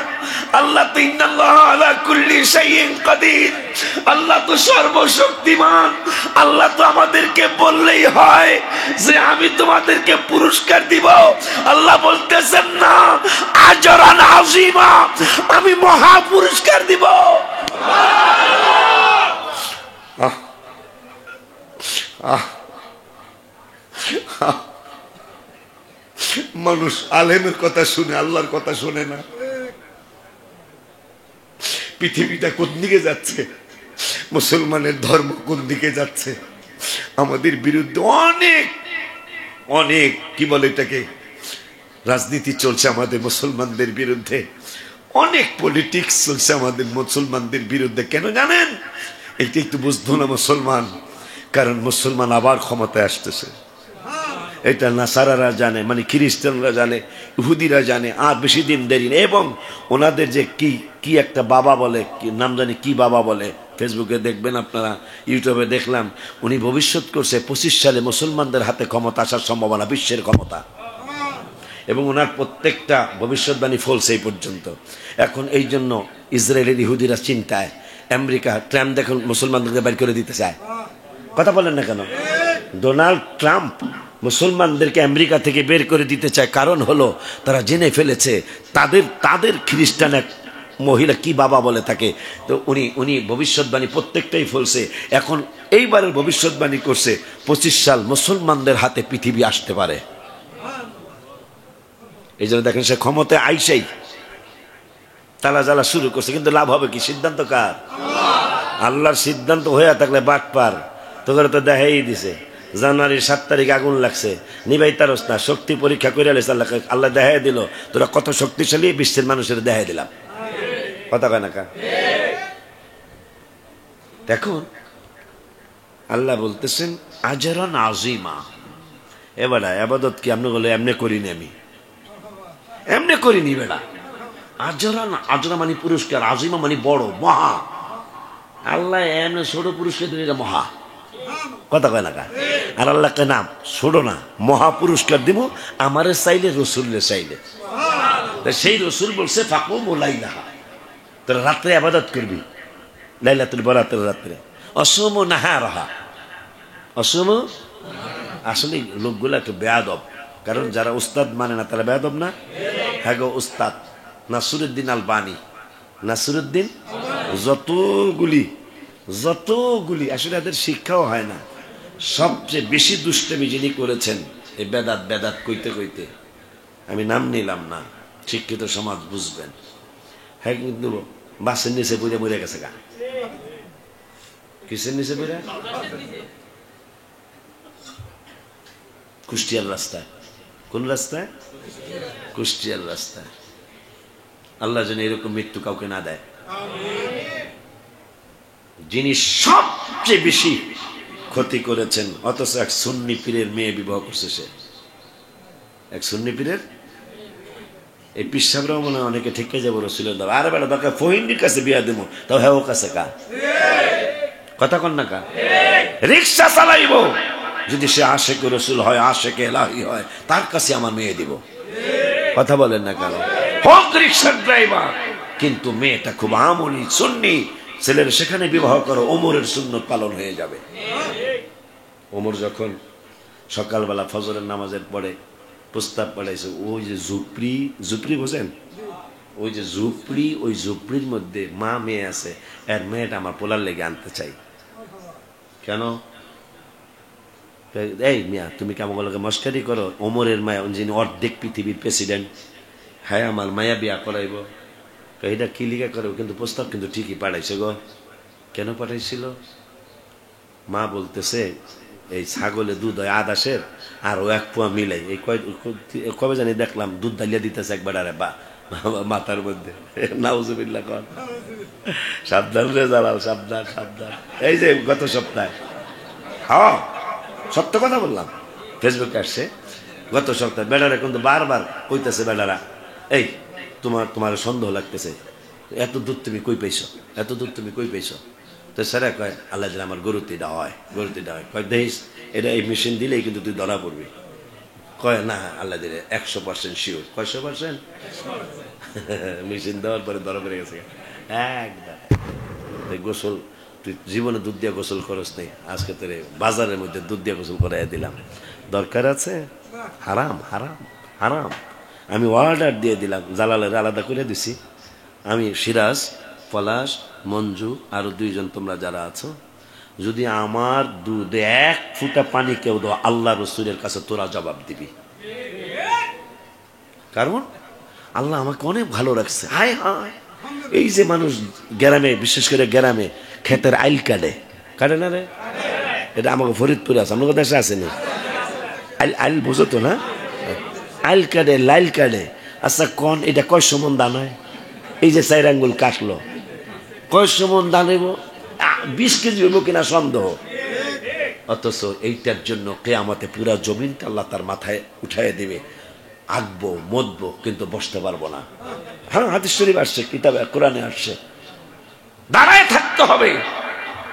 আল্লাহ তো ইন্নাল্লাহা আলা কুল্লি শাইইন কাদির, আল্লাহ তো সর্বশক্তিমান। আল্লাহ তো আমাদেরকে বললেই হয় যে আমি তোমাদেরকে পুরস্কার দিব। আল্লাহ বলতেছেন না আজরান আযীমা, আমি মহা পুরস্কার দিব। মানুষ আলেমের কথা শুনে, আল্লাহর কথা শুনে না। পৃথিবীটা কোন দিকে যাচ্ছে, মুসলমানের ধর্ম কোন দিকে যাচ্ছে, আমাদের বিরুদ্ধে অনেক অনেক কি বলে এটাকে রাজনীতি চলছে আমাদের মুসলমানদের বিরুদ্ধে, অনেক পলিটিক্স চলছে আমাদের মুসলমানদের বিরুদ্ধে। কেন জানেন? এটা একটু বুঝতো না মুসলমান, কারণ মুসলমান আবার ক্ষমতায় আসতেছে। এটা নাসারারা জানে, মানে খ্রিস্টানরা জানে, ইহুদিরা জানে, আর বেশি দিন দেরি নেই। এবং ওনাদের যে কি একটা বাবা বলে, কি নাম জানি, কি বাবা বলে, ফেসবুকে দেখবেন আপনারা, ইউটিউবে দেখলাম, উনি ভবিষ্যৎ করছে 25 সালে মুসলমানদের হাতে ক্ষমতা আসার সম্ভাবনা, বিশ্বের ক্ষমতা। এবং ওনার প্রত্যেকটা ভবিষ্যৎবাণী ফলছে এই পর্যন্ত। এখন এই জন্য ইসরায়েলের ইহুদিরা চিন্তায়, আমেরিকা ট্রাম্প দেখুন মুসলমানদেরকে বাইর করে দিতে চায়। কথা বলেন না কেন? ডোনাল্ড ট্রাম্প মুসলমানদেরকে আমেরিকা থেকে বের করে দিতে চায়। কারণ হলো তারা জেনে ফেলেছে তাদের খ্রিস্টান এক মহিলা কি বাবা বলে থাকে, তো উনি ভবিষ্যৎবাণী প্রত্যেকটাই ফলছে। এখন এইবারের ভবিষ্যৎবাণী করছে 25 সাল মুসলমানদের হাতে পৃথিবী আসতে পারে। এই জন্য দেখেন সে ক্ষমতায় আইসাই তালা জ্বালা শুরু করছে, কিন্তু লাভ হবে কি? সিদ্ধান্ত কার? আল্লাহর সিদ্ধান্ত হয়ে থাকলে বাটপার তোকে তো দেখাই দিছে। জানুয়ারির 7 তারিখ আগুন লাগছে, নিবাই তারস না, শক্তি পরীক্ষা করে আল্লাহ দেখাই দিল তোরা কত শক্তিশালী, বিশ্বের মানুষের দেখাই দিলাম। কথা কয় না কা? দেখুন আল্লাহ বলতেছেন আজরান আযীমা। এবার ইবাদত কি আপনি বলে এমনি করিনি, আমি এমনি করিনি বেড়া। আজরা মানে পুরস্কার, আযীমা মানে বড়, মহা। আল্লাহ এমনি ছোট পুরস্কার দিন, এটা মহা। কথা কয় না কা? আর আল্লাহকে নাম ছোট না, মহা পুরস্কার দিব আমারে চাইলে, রসুলের চাইলে। সেই রসুল বলছে ফাকুমু লাইলাহা, তোরা রাত্রে ইবাদত করবি, লাইলাতুল বরাতের রাত্রে। ওয়াসুমু নাহারাহা, ওয়াসুমু, আসলে লোকগুলো একটু বেয়াদব, কারণ যারা উস্তাদ মানে না তারা বেয়াদব না? হ্যাঁ গো, উস্তাদ নাসিরুদ্দিন আলবানী, নাসিরুদ্দিন, যতগুলি আসলে এদের শিক্ষাও হয় না। সবচেয়ে বেশি দুষ্টামি যিনি করেছেন এই বেদাত কইতে কইতে, আমি নাম নিলাম না, শিক্ষিত সমাজ বুঝবেন। হ্যাঁ, কিন্তু বাসের নিচে পড়ে মরে গেছে গা। কিসের নিচে পড়ে? কুষ্টিয়ার রাস্তায়। কোন রাস্তায়? কুষ্টিয়ার রাস্তায়। আল্লাহ যেন এরকম মৃত্যু কাউকে না দেয়। যিনি সবচেয়ে বেশি ক্ষতি করেছেন, অথচ এক সুন্নি পীরের মেয়ে বিবাহ করছে। সে এক সুন্নি পীরের এই পিসাবরাও মনে হয় অনেকে ঠিকই যাবো রসুলের দাও, আরে বেটা দরকার ফহিন্দির কাছে বিয়া দেবো, তাও হ্যাঁ ও কাছে কা কথা কন না কা রিক্সা চালাইব যদি সে আশেক রসুল হয়, আশেক এলাহি হয়, তার কাছে আমার মেয়ে দিব। কথা বলেন না কেন? হোক রিক্সার ড্রাইভার, কিন্তু মেয়েটা খুব আমলি সুন্নি, ছেলের সেখানে বিবাহ করো, ওমরের সুন্নত পালন হয়ে যাবে। ওমর যখন সকালবেলা ফজরের নামাজের পরে প্রস্তাব পাঠাইছে, ওই যে ঝুপড়ি বোঝেন, ওই যে ঝুপড়ি, ওই ঝুপড়ির মধ্যে মা মেয়ে আছে, এর মেয়েটা আমার পোলার লেগে আনতে চাই। কেন? এই মিয়া তুমি কেমন মস্কারি করো, ওমরের মায়া, যিনি অর্ধেক পৃথিবীর প্রেসিডেন্ট, হ্যাঁ আমার মায়া বিয়া করাইব, এটা কি লিখা করো, কিন্তু প্রস্তাব কিন্তু ঠিকই পাঠাইছে গো। কেন পাঠাইছিল? মা বলতেছে এই ছাগলে দুধ হয় আদাসের, আর ও 1 পোয়া মিলাই, এই কবে জানি দেখলাম দুধ ডালিয়া দিতেছে একবার, আরে বা মাথার মধ্যে নাউজুবিল্লাহ কর, সাবধান রে জালাল, সাবধান সাবধান। এই যে গত সপ্তাহে, হ্যাঁ সত্য কথা বললাম, ফেসবুকে আসছে গত সপ্তাহে, বেড়ারা কিন্তু বারবার কইতেছে, বেড়ারা এই তোমার সন্দেহ লাগতেছে, এত দুধ তুমি কই পাইছো, এত দুধ তুমি কই পাইছো? তো স্যারা কয় আল্লাহ দিলে আমার গরুতিটা হয়, গরুতিটা হয়। কয় দেখিস এটা এই মেশিন দিলেই কিন্তু তুই ধরা পড়বি। কয় না আল্লাহ দিলে 100% শিওর। কয়শো পার্সেন্ট? মেশিন দেওয়ার পরে ধরা পড়ে গেছে একদম। গোসল তুই জীবনে দুধ দিয়ে গোসল করস নেই, আজকে তোর বাজারের মধ্যে দুধ দিয়ে গোসল করাই দিলাম, দরকার আছে? হারাম হারাম হারাম। আমি অর্ডার দিয়ে দিলাম, জালালের আলাদা করে দিছি, আমি সিরাজ, পলাশ, মঞ্জু আরো 2 জন তোমরা যারা আছো, যদি আমার দুধে 1 ফুটা পানি কেউ দাও, আল্লাহ রসুলের কাছে তোরা জবাব দিবি। কারণ আল্লাহ আমাকে অনেক ভালো রাখছে। হায় হায়, এই যে মানুষ গ্রামে, বিশেষ করে গ্রামে ক্ষেতের আইল কাটে না রে, এটা আমাকে ফরিদপুরে আছে, আমাকে দেশে আসেনি। আইল বুঝো তো না, আইল কাটে, লাইল কাটে। আচ্ছা কন এটা কয় সমন দান হয়? এই যে 4 আঙ্গুল কাটলো, কয় সমন দান হইব? 20 কেজি হইব কিনা সন্দেহ। অথচ এইটার জন্য কিয়ামতে পুরা জমিনটা আল্লাহ তার মাথায় উঠাইয়া দিবে, আঁকবো মদবো, কিন্তু বসতে পারবো না। হ্যাঁ হাদিস শরীফ আসছে, কিতাবে কোরআনে আসছে, দাঁড়ায় থাকতে হবে।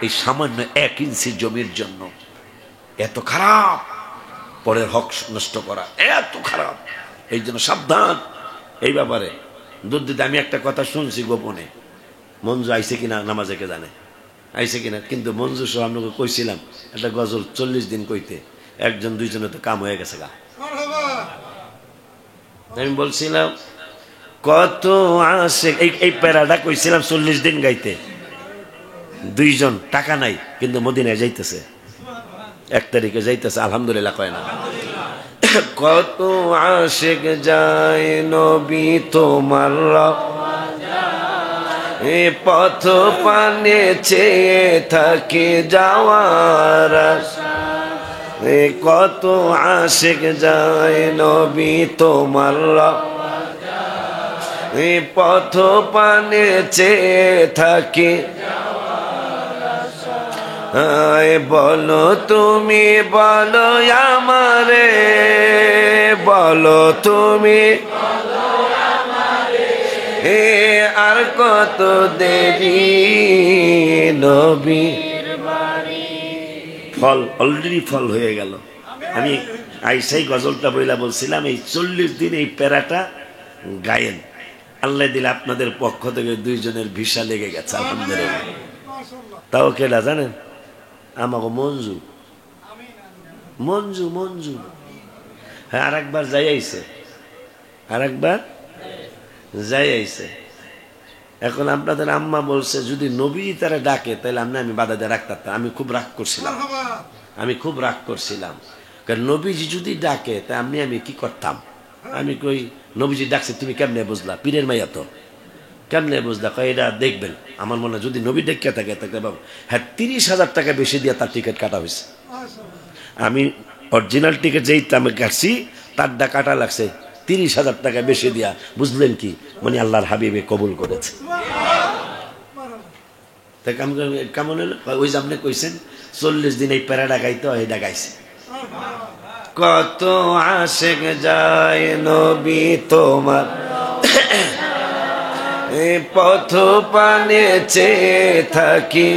এই সামান্য 1 ইঞ্চি জমির জন্য এত খারাপ, পরের হক নষ্ট করা এত খারাপ। এই জন্য সাবধান এই ব্যাপারে। দুধ দিতে আমি একটা কথা শুনছি গোপনে, মঞ্জু আইসে কিনা নামাজে কে জানে, আইসে কিনা, কিন্তু মঞ্জু সহ আপনাকে কইছিলাম একটা গজল 40 দিন কইতে, 1 2 জনে তো কাম হয়ে গেছে গা। আমি বলছিলাম কত আসে, এই প্যারাটা কইছিলাম 40 দিন গাইতে, 2 জন টাকা নাই কিন্তু মদিনায় যাইতেছে, 1 তারিখে যাইতেছে, আলহামদুলিল্লাহ কয় না। কত আশেক যায় নবী তোমার, এ পথ পানে চেয়ে থাকে যাওয়ার, এ কত আশেক যায় নবী তোমার, এ পথ পানে চেয়ে থাকে। বলো তুমি বলো আমারে, বলো তুমি এ আর কত দেরি নবী। ফল অলরেডি ফল হয়ে গেল। আমি আইসাই গজলটা বইলা বলছিলাম এই 40 দিন এই প্যারাটা গায়েন, আল্লাহ দিলে আপনাদের পক্ষ থেকে 2 জনের ভিসা লেগে গেছে আলহামদুলিল্লাহ। তাও কেডা জানেন? আমাকে মঞ্জু, মঞ্জু মঞ্জু হ্যাঁ আরেকবার যাই আইছে, আরেকবার যাই আইছে। এখন আপনাদের আম্মা বলছে যদি নবী তারা ডাকে তাহলে আমি বাধা দিয়ে রাখতাম। আমি খুব রাগ করছিলাম, আমি খুব রাগ করছিলাম, কারণ নবীজি যদি ডাকে তা আমি কি করতাম? আমি কই নবীজি ডাকছে তুমি কেমনে বুঝলা? পীরের মাইয়া তো, কেমনে বুঝলা? কয় এটা দেখবেন। আমার মনে হয় যদি নবী ডেকে থাকে তাকে বাবু, হ্যাঁ 30,000 টাকা বেশি দিয়ে তার টিকিট কাটা হয়েছে। আমি অরিজিনাল টিকিট যেই আমি কাটছি তারটা কাটা লাগছে 30,000 টাকা বেশি দিয়া। বুঝলেন কি? মানে আল্লাহর হাবিবে কবুল করেছে। কেমন হলো? ওই যে আপনি কইছেন 40 দিন এই প্যারাডা গাইতে হয়, এটা গাইছে। কত আশেক যায় নবী তোমার, পথ পানে চেয়ে থাকি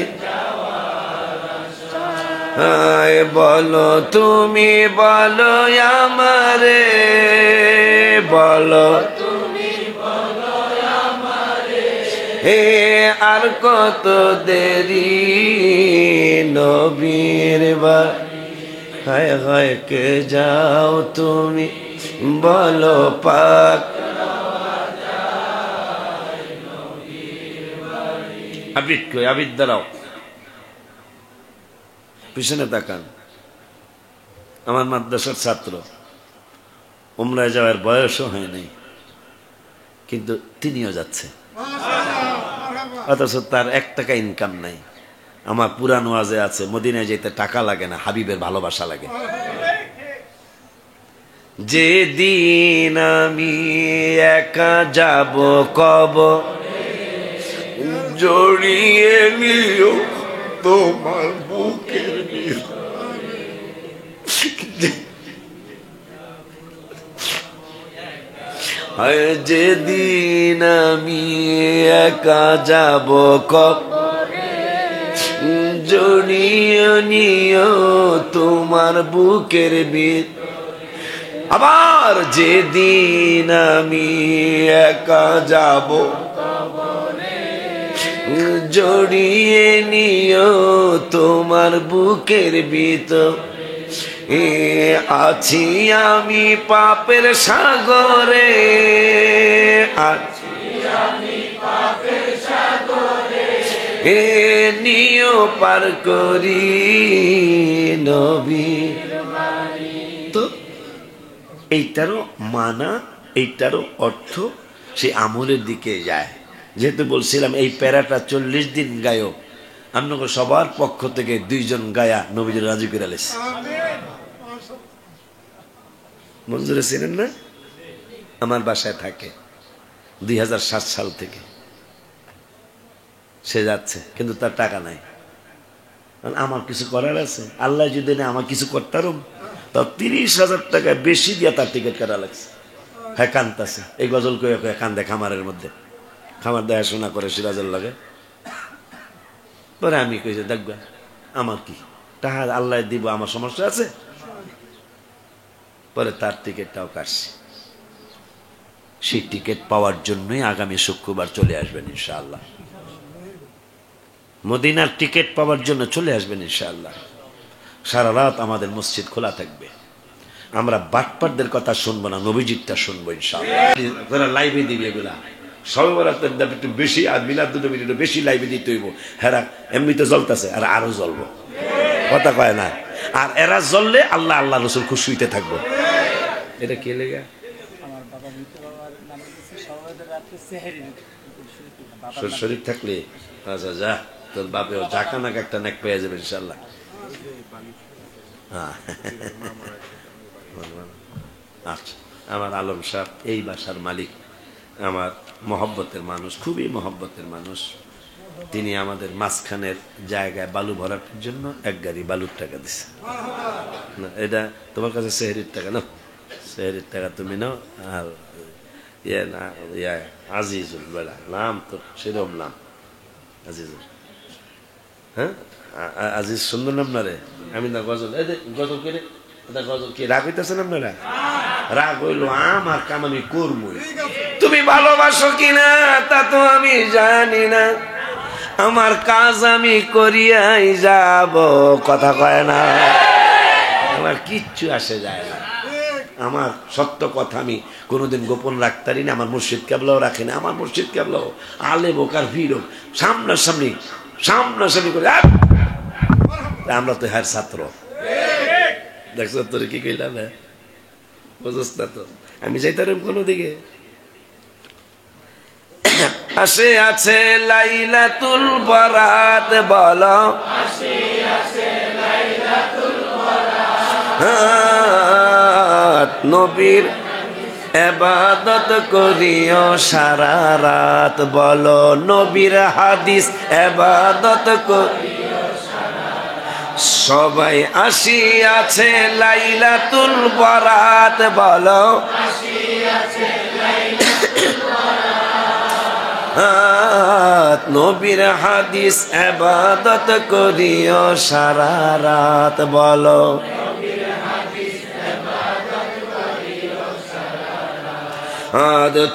বলো তুমি বলো আমারে বলো হে আর কত দেরি নবীর হায় হায় কে যাও তুমি বলো পাক আবিদ কই আবিদ দাঁড়াও পিছনে তাকান আমার মাদ্রাসার ছাত্র উমরায় যাওয়ার বয়সও হয় নাই কিন্তু তিনিও যাচ্ছে অথচ তার 1 টাকা ইনকাম নাই আমার পুরান ওয়াজে আছে মদিনায় যেতে টাকা লাগে না হাবিবের ভালোবাসা লাগে যেদিন আমি একা যাব কব জড়িয়ে নিও তোমার বুকের যেদিন আমি একা যাব কবরে জড়িয়ে নিও তোমার বুকের আবার যেদিন আমি একা যাব জড়িয়ে নিও তোমার বুকের ভিতর আছি আমি পাপের সাগরে নিও পার করি নবী তো এইটারও মানা এইটারও অর্থ সে আমলের দিকে যায় যেহেতু বলছিলাম এই প্যারাটা 40 দিন গায়ো আপনাকে সবার পক্ষ থেকে 2 জন গায়া নবীজি রাজি করে আলেছে মঞ্জুরে ছিলেন না আমার বাসায় থাকে 2007 সাল থেকে সে যাচ্ছে কিন্তু তার টাকা নাই আমার কিছু করার আছে আল্লাহ যদি না আমার কিছু করতাম তাও 30,000 টাকা বেশি দিয়া তার টিকিট কাটা লাগছে হ্যাঁ কান্দাছে এই গজল কয়ে কান্দে খামারের মধ্যে খামার দেখাশোনা করে সিরাজের লাগে পরে আমি কইছি দেখবা আমার কি টাকা আল্লাহ দিব আমার সমস্যা আছে পরে তার টিকিটটাও কাটছি সেই টিকিট পাওয়ার জন্যই আগামী শুক্রবার চলে আসবেন ইনশাআল্লাহ মদিনার টিকিট পাওয়ার জন্য চলে আসবেন ইনশাআল্লাহ সারা রাত আমাদের মসজিদ খোলা থাকবে আমরা বাটপারদের কথা শুনবো না নবীজিরটা শুনবো ইনশাআল্লাহ লাইভে দিবে এগুলা সবে বরাতের দাম একটু বেশি আর মিলাদুন্নবীর একটু বেশি লাইভে দিতে হইব হেরা এমনিতে জ্বলতেছে আর আরো জ্বলবো কথা কয় না আর এরা জ্বললে আল্লাহ আল্লাহ রসুল খুশি হইতে থাকবো এটা কে লেগে শরীর থাকলে আচ্ছা যা তোর বাপে জাকানাক একটা নেক পেয়ে যাবে ইনশাল্লাহ আচ্ছা আমার আলম সাহেব এই বাসার মালিক আমার মহব্বতের মানুষ খুবই মহব্বতের মানুষ তিনি আমাদের মাঝখানের জায়গায় বালু ভরাটের জন্য 1 গাড়ি বালুর টাকা দিছে না এটা তোমার কাছে সেহরির টাকা নাও সেহরির টাকা তুমি নাও আর আজিজুল বেড়া নাম তো সেরকম নাম আজিজুল হ্যাঁ আজিজ সুন্দর নাম না রে আমি না গজল গজল করে গজল কি রাগ হইতেছেন আপনারা রাগ হইলো আমার কাম আমি করবই তুমি ভালোবাসো কিনা তা তো আমি জানি না আমার কাজ আমি করিয়াই যাব কথা কয় না আমার কিচ্ছু আসে যায় না আমার সত্য কথা আমি কোনোদিন গোপন রাখতারি না আমার মুর্শিদ কেবলাও রাখে না আমার মুর্শিদ কেবলাও আলে বোকার ভিড় সামনাসামনি করে আমরা তো হ্যার ছাত্র দেখছ তোর কি কইলাম বুঝছ না তো আমি যাইতাম কোনো দিকে আসে আছে লাইলাতুল বরাত বলো নবীর ইবাদত করিও সারা রাত বলো নবীর হাদিস ইবাদত করিও সবাই আসিয়াছে লাইলাতুল বরাত বলো নবীর হাদিস ইবাদত করিও সারা রাত বলো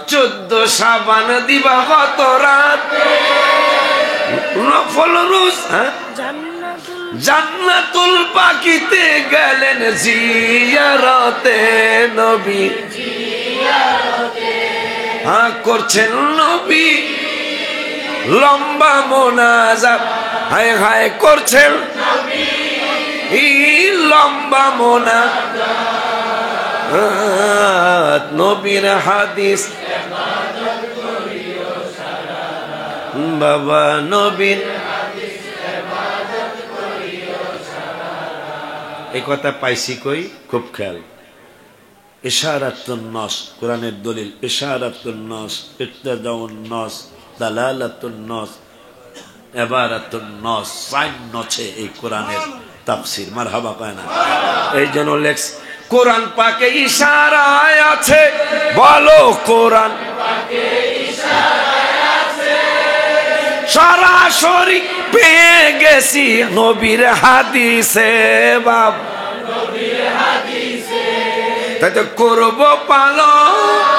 14 শাবান দিবাগত রাত নফল রোজ জান্নাতুল বাকিতে গেলেন জিয়ারতে নবী করছেন নবী লম্বা মোনাজাত হায় হায় করছেন লম্বা মোনাজাত নবীর হাদিস বাবা নবীর এই কথা পাইছি কই খুব খেয়াল ইশারাতুন নাস কোরআনের দলিল ইশারাতুন নাস ইক্তাদাউন নাস দালালাতুন নাস ইবারাতুন নাস সাইন নছে এই কোরআনের তাফসীর মারহাবা কয় না এই জন্য লেখ কোরআন পাকে ইশারায় আছে বলো কোরআন পাকে ইশারায় আছে সরাসরি পেয়ে গেছি নবীর হাদিসে বাপ নবীর হাদিসে তাই তো করব পালন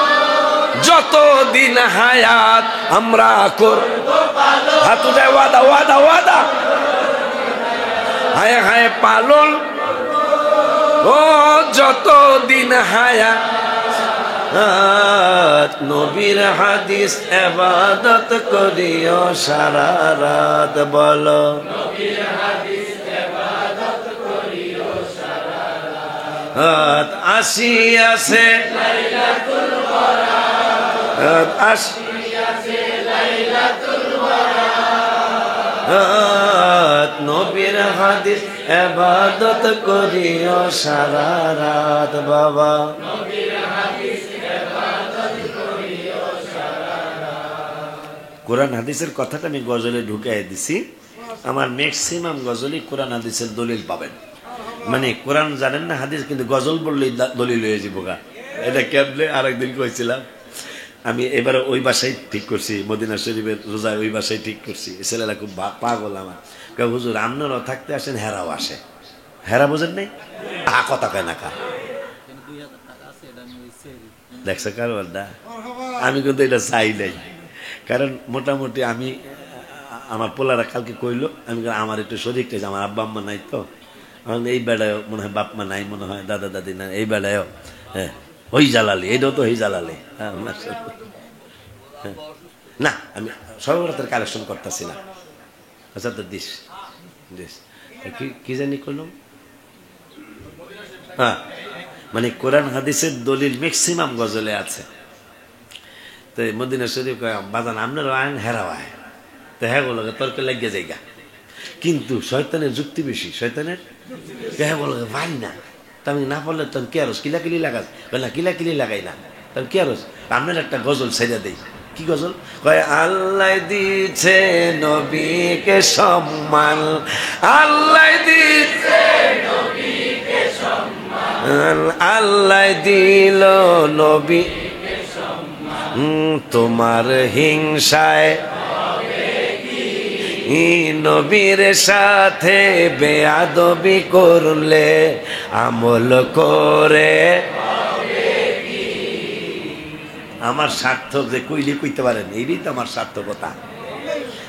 যতদিন হায়াত আমরা করব পালন হাত উঠায় ওয়াদা ওয়াদা ওয়াদা হায় হায় পালন ও যতদিন হায়াত নবীর হাদিস ইবাদত করিও সারা রাত বলো নবীর হাদিস ইবাদত করিও সারা রাত আসিয়াছে লাইলাতুল বরাত আসিয়াছে লাইলাতুল বরাত নবীর হাদিস ইবাদত করিও সারা রাত বাবা নবীর হাদিস ইবাদত করিও সারা রাত কোরআন হাদিসের কথাটা আমি গজলে ঢুকাই দিছি আমার ম্যাক্সিমাম গজলই কোরআন হাদিসের দলিল পাবেন মানে কোরআন জানেন না হাদিস কিন্তু গজল বললেই দলিল হয়ে যাবো গা এটা কেবলে আরেকদিন কইছিলাম আমি এবারে ওই বাসায় ঠিক করছি মদিনা শরীফের রোজায় ওই বাসায় ঠিক করছি ছেলেরা খুব পাগল আমার হুজুর আপনারাও থাকতে আসেন হেরাও আসে হেরা বোঝেন নাই কথা কয় না কা দেখছো কারবারটা আমি কিন্তু এটা চাই নাই কারণ মোটামুটি আমি আমার পোলারা কালকে কইলো আমি আমার একটু শরীর চাইছে আমার আব্বা আম্মা নাই তো এই বেড়ায়ও মনে হয় বাপ মা নাই মনে হয় দাদা দাদি নাই এই বেড়ায়ও হ্যাঁ ওই জ্বালালি এইটাও তো ওই জ্বালালি হ্যাঁ না আমি সর্বরাতের কালেকশন করতেছি না আচ্ছা তো দিস দিস কি জানি করলাম হ্যাঁ মানে কোরআন হাদিসের দলিল ম্যাক্সিমাম গজলে আছে তো মদিনা শরীফ বাজান আপনারও আইন হেরাও আয় তো হ্যাঁ বলো তর্কে লাগিয়ে যাইগা কিন্তু শয়তানের যুক্তি বেশি শয়তানের হ্যাঁ বলো পারি না আমি না পারলে তখন কে আরস কিলাকিলি লাগাস না কিলাকিলি লাগাই না তখন কে আরস আপনার একটা গজল ছেড়ে দেই কি গজল কয় আল্লাহ দিছে নবীকে সম্মান আল্লাহ দিছে নবীকে সম্মান আল্লাহ দিল নবীকে সম্মান তোমার হিংসায় নবীর সাথে বেয়াদবি করলে আমল করে আমার সার্থক যে কইলে কইতে পারেন এইটাই তো আমার সার্থকতা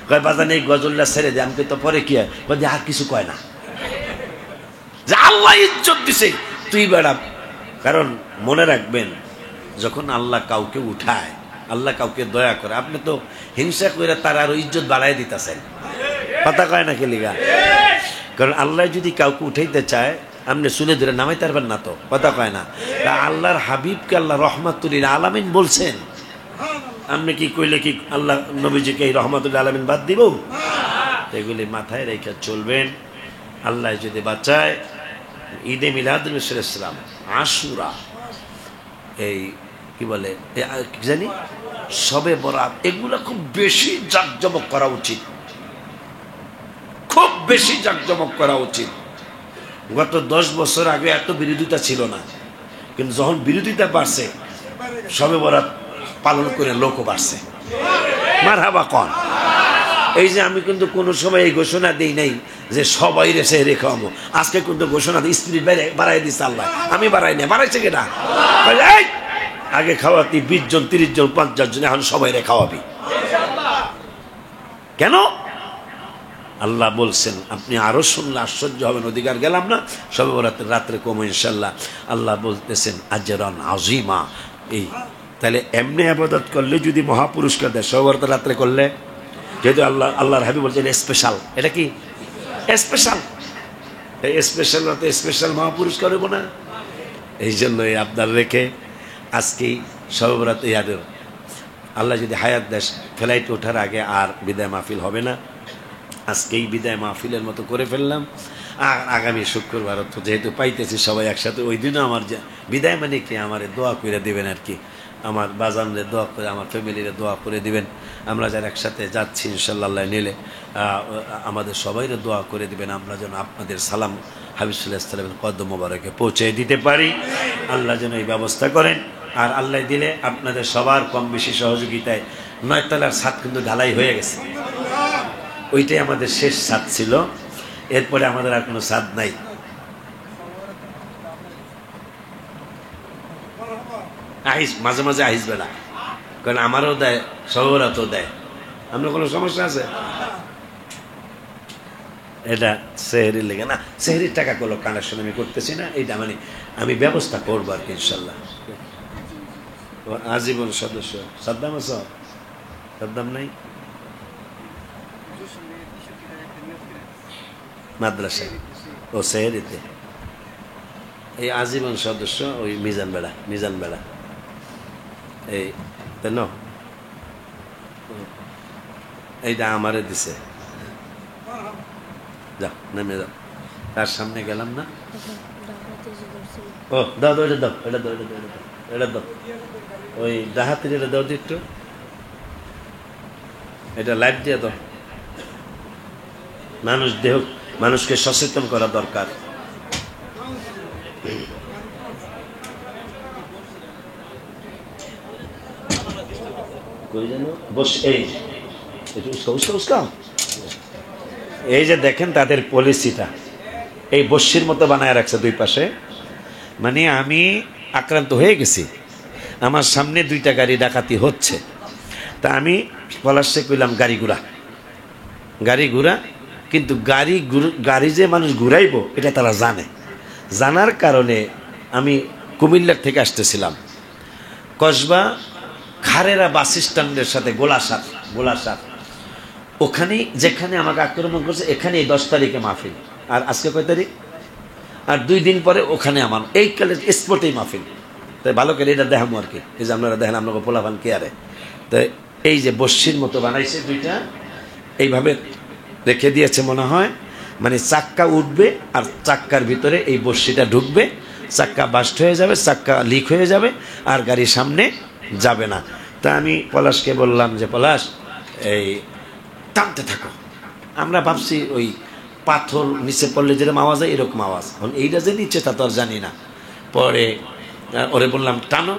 কয় বাজান এই গজলটা ছেড়ে দে আমি তো পরে কি হয় আর কিছু কয় না যে আল্লাহ ইজ্জত দিছে তুই বেড়া কারণ মনে রাখবেন যখন আল্লাহ কাউকে উঠায় আল্লাহ কাউকে দয়া করে আপনি তো হিংসা করে তার আরো ইজ্জত বাড়াই দিতেছেন কথা কয় না খেলিগা কারণ আল্লাহ যদি কাউকে উঠাইতে চায় আপনি শুনে ধরে নামাইতে পারবেন না তো কথা কয় না আল্লাহর হাবিবকে আল্লাহ রহমাতুল আলামিন বলছেন আপনি কি কইলে কি আল্লাহ নবীজিকে এই রহমাতুল আলামিন বাদ দিব এগুলি মাথায় রেখে চলবেন আল্লাহ যদি বাঁচায় ঈদে মিলাদুল ইসলাম আশুরা এই কি বলে কি জানি সবে বরাত এগুলো খুব বেশি জাঁকজমক করা উচিত খুব বেশি জাঁকজমক করা উচিত গত 10 বছর আগে এত বিরোধিতা ছিল না কিন্তু যখন বিরোধিতা বাড়ছে সবে বরাত পালন করে লোকও বাড়ছে মারহাবা কন। এই যে আমি কিন্তু কোনো সময় এই ঘোষণা দিই নাই যে সবাই রেসে রেখে খাওয়াবো। আজকে কিন্তু ঘোষণা দিই, স্পিরিট বাড়াই দিচ্ছে আল্লাহ, আমি বাড়াই না, বাড়াইছে কেটা? আগে খাওয়াতি 20 জন 30 জন 50 জন, এখন সবাই রে খাওয়াবি কেন? আল্লাহ বলছেন, আপনি আরো শুনলে আশ্চর্য হবেন। অধিকার গেলাম না, সবে বরাতের রাত্রে কমো ইনশাল্লাহ। আল্লাহ বলতেছেন আজরান আজিমা। এই তাহলে এমনি আবাদত করলে যদি মহাপুরস্কার দেয়, সবে বরাতের রাত্রে করলে, যেহেতু আল্লাহর হাবিব বলছেন স্পেশাল, এটা কি স্পেশাল? স্পেশাল রাতে স্পেশাল মহাপুরস্কার হইব না? এই জন্যই আপনার রেখে আজকেই সবে বরাতে আল্লাহ যদি হায়াত দেশ, ফ্লাইট ওঠার আগে আর বিদায় মাহফিল হবে না। আজকেই বিদায় মাহফিলের মতো করে ফেললাম। আর আগামী শুক্রবার তো যেহেতু পাইতেছি সবাই একসাথে, ওই দিনও আমার যে বিদায় মানে কি, আমার দোয়া করে দেবেন আর কি, আমার বাজানরে দোয়া করে, আমার ফ্যামিলিরে দোয়া করে দিবেন। আমরা যারা একসাথে যাচ্ছি ইনশাল্লাহ নিলে আমাদের সবাইরে দোয়া করে দিবেন, আমরা যেন আপনাদের সালাম হাবিব সাল্লাল্লাহু আলাইহি ওয়াসাল্লামের কদম মোবারকে পৌঁছে দিতে পারি। আল্লাহ যেন এই ব্যবস্থা করেন। আর আল্লাহ দিলে আপনাদের সবার কম বেশি সহযোগিতায় 9 তলার ছাদ কিন্তু ঢালাই হয়ে গেছে। ওইটাই আমাদের শেষ ছাদ ছিল, এরপরে আমাদের আর কোনো ছাদ নাই। আহিস মাঝে মাঝে আহিস বেলা, কারণ আমারও দেয়, সবরাতও দেয়। আপনার কোনো সমস্যা আছে? এটা সেহরির লেগে না, সেহরির টাকা কোনো কানেকশন আমি করতেছি না, এইটা মানে আমি ব্যবস্থা করবো আর কি ইনশাল্লাহ। আজীবন সদস্য সাদ্দাম আছ? সাদ্দাম নাই মাদ্রাসায়, ও সেহরিতে। এই আজীবন সদস্য ওই মিজান বেড়া এই তেন এইটা আমারে দিছে। যাও নেমে যাও, তার সামনে গেলাম না। ও দাও দাও, এটা দাও, এটা দাও, এটা দাও, এটা দাও, ওই ডাহাতের এটা দাও একটু, এটা লাইট দিয়ে দাও। মানুষকে সচেতন করা দরকার। এই যে দেখেন তাদের পলিসিটা, এই বস্যির মতো বানায় রাখছে দুই পাশে। মানে আমি আক্রান্ত হয়ে গেছি, আমার সামনে 2টা গাড়ি ডাকাতি হচ্ছে, তা আমি পলাশে কইলাম গাড়ি ঘুরা, কিন্তু গাড়ি যে মানুষ ঘুরাইব এটা তারা জানার কারণে আমি কুমিল্লার থেকে আসতেছিলাম, কসবা খারেরা বাস স্ট্যান্ডের সাথে গোলাসার ওখানে, যেখানে আমাকে আক্রমণ করছে, এখানে 10 তারিখে মাহফিল। আর আজকে কয় তারিখ? আর 2 দিন পরে ওখানে আমার এই কালে স্পটেই মাহফিল। তাই ভালো করে এটা দেখামো আর কি, এই যে আপনারা দেখেন আপনাকে পোলাপান কে আরে। তাই এই যে বস্যির মতো বানাইছে 2টা, এইভাবে রেখে দিয়েছে মনে হয়, মানে চাক্কা উঠবে আর চাক্কার ভিতরে এই বস্যিটা ঢুকবে, চাক্কা বাস্ট হয়ে যাবে, চাক্কা লিক হয়ে যাবে, আর গাড়ির সামনে যাবে না। তা আমি পলাশকে বললাম যে পলাশ এই টানতে থাকো। আমরা ভাবছি ওই পাথর নিচে পড়লে যেরকম আওয়াজ হয় এরকম আওয়াজ, এখন এইটা যে নিচে তা তো আর জানি না। পরে ওরে বললাম টানো,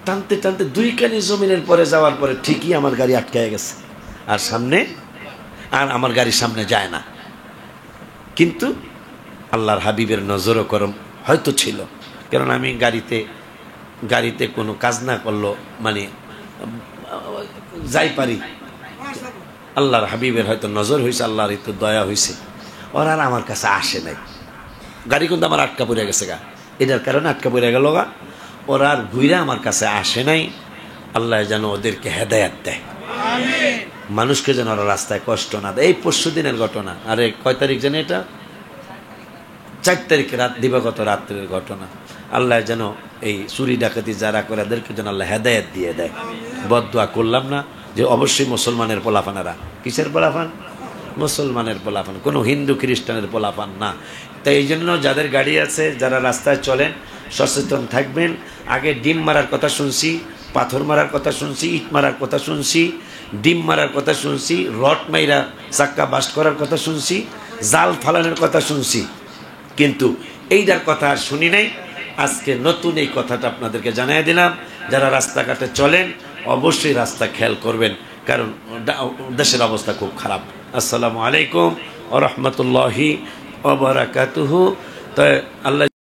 টানতে 2 কানি জমিনের পরে যাওয়ার পরে ঠিকই আমার গাড়ি আটকে গেছে, আর আমার গাড়ির সামনে যায় না। কিন্তু আল্লাহর হাবিবের নজরও করম হয়তো ছিল, কারণ আমি গাড়িতে কোনো কাজ না করলো মানে যাই পারি, আল্লাহর হাবিবের হয়তো নজর হয়েছে, আল্লাহর একটু দয়া হয়েছে, ওরা আর আমার কাছে আসে নাই। গাড়ি কিন্তু আমার আটকা পড়ে গেছে গা, এটার কারণে আটকা পড়ে গেল গা, ওরা আর ঘুরে আমার কাছে আসে নাই। আল্লাহ যেন ওদেরকে হেদায়াত দেয়, মানুষকে যেন ওরা রাস্তায় কষ্ট না দেয়। এই 5 দিনের ঘটনা, আরে কয় তারিখ জানে এটা? 4 তারিখে দিবাগত রাত্রের ঘটনা। আল্লাহ যেন এই চুরি ডাকাতি যারা করে এদেরকে যেন আল্লাহ হেদায়েত দিয়ে দেয়। বদদুয়া করলাম না যে অবশ্যই মুসলমানের পোলাপানেরা, কিসের পোলাপান? মুসলমানের পোলাপান, কোনো হিন্দু খ্রিস্টানের পোলাপান না। তাই এই জন্য যাদের গাড়ি আছে, যারা রাস্তায় চলেন, সচেতন থাকবেন। আগে ডিম মারার কথা শুনছি, পাথর মারার কথা শুনছি, ইট মারার কথা শুনছি, ডিম মারার কথা শুনছি, রড মাইরা চাক্কা বাস্ট করার কথা শুনছি, জাল ফালানোর কথা শুনছি, কিন্তু এইটার কথা আর শুনি নাই। আজকে নতুন এই কথাটা আপনাদেরকে জানিয়ে দিলাম। যারা রাস্তাঘাটে চলেন অবশ্যই রাস্তা খেয়াল করবেন, কারণ দেশের অবস্থা খুব খারাপ। আসসালামু আলাইকুম ওয়া রাহমাতুল্লাহি ওয়া বারাকাতুহু। তাই আল্লাহ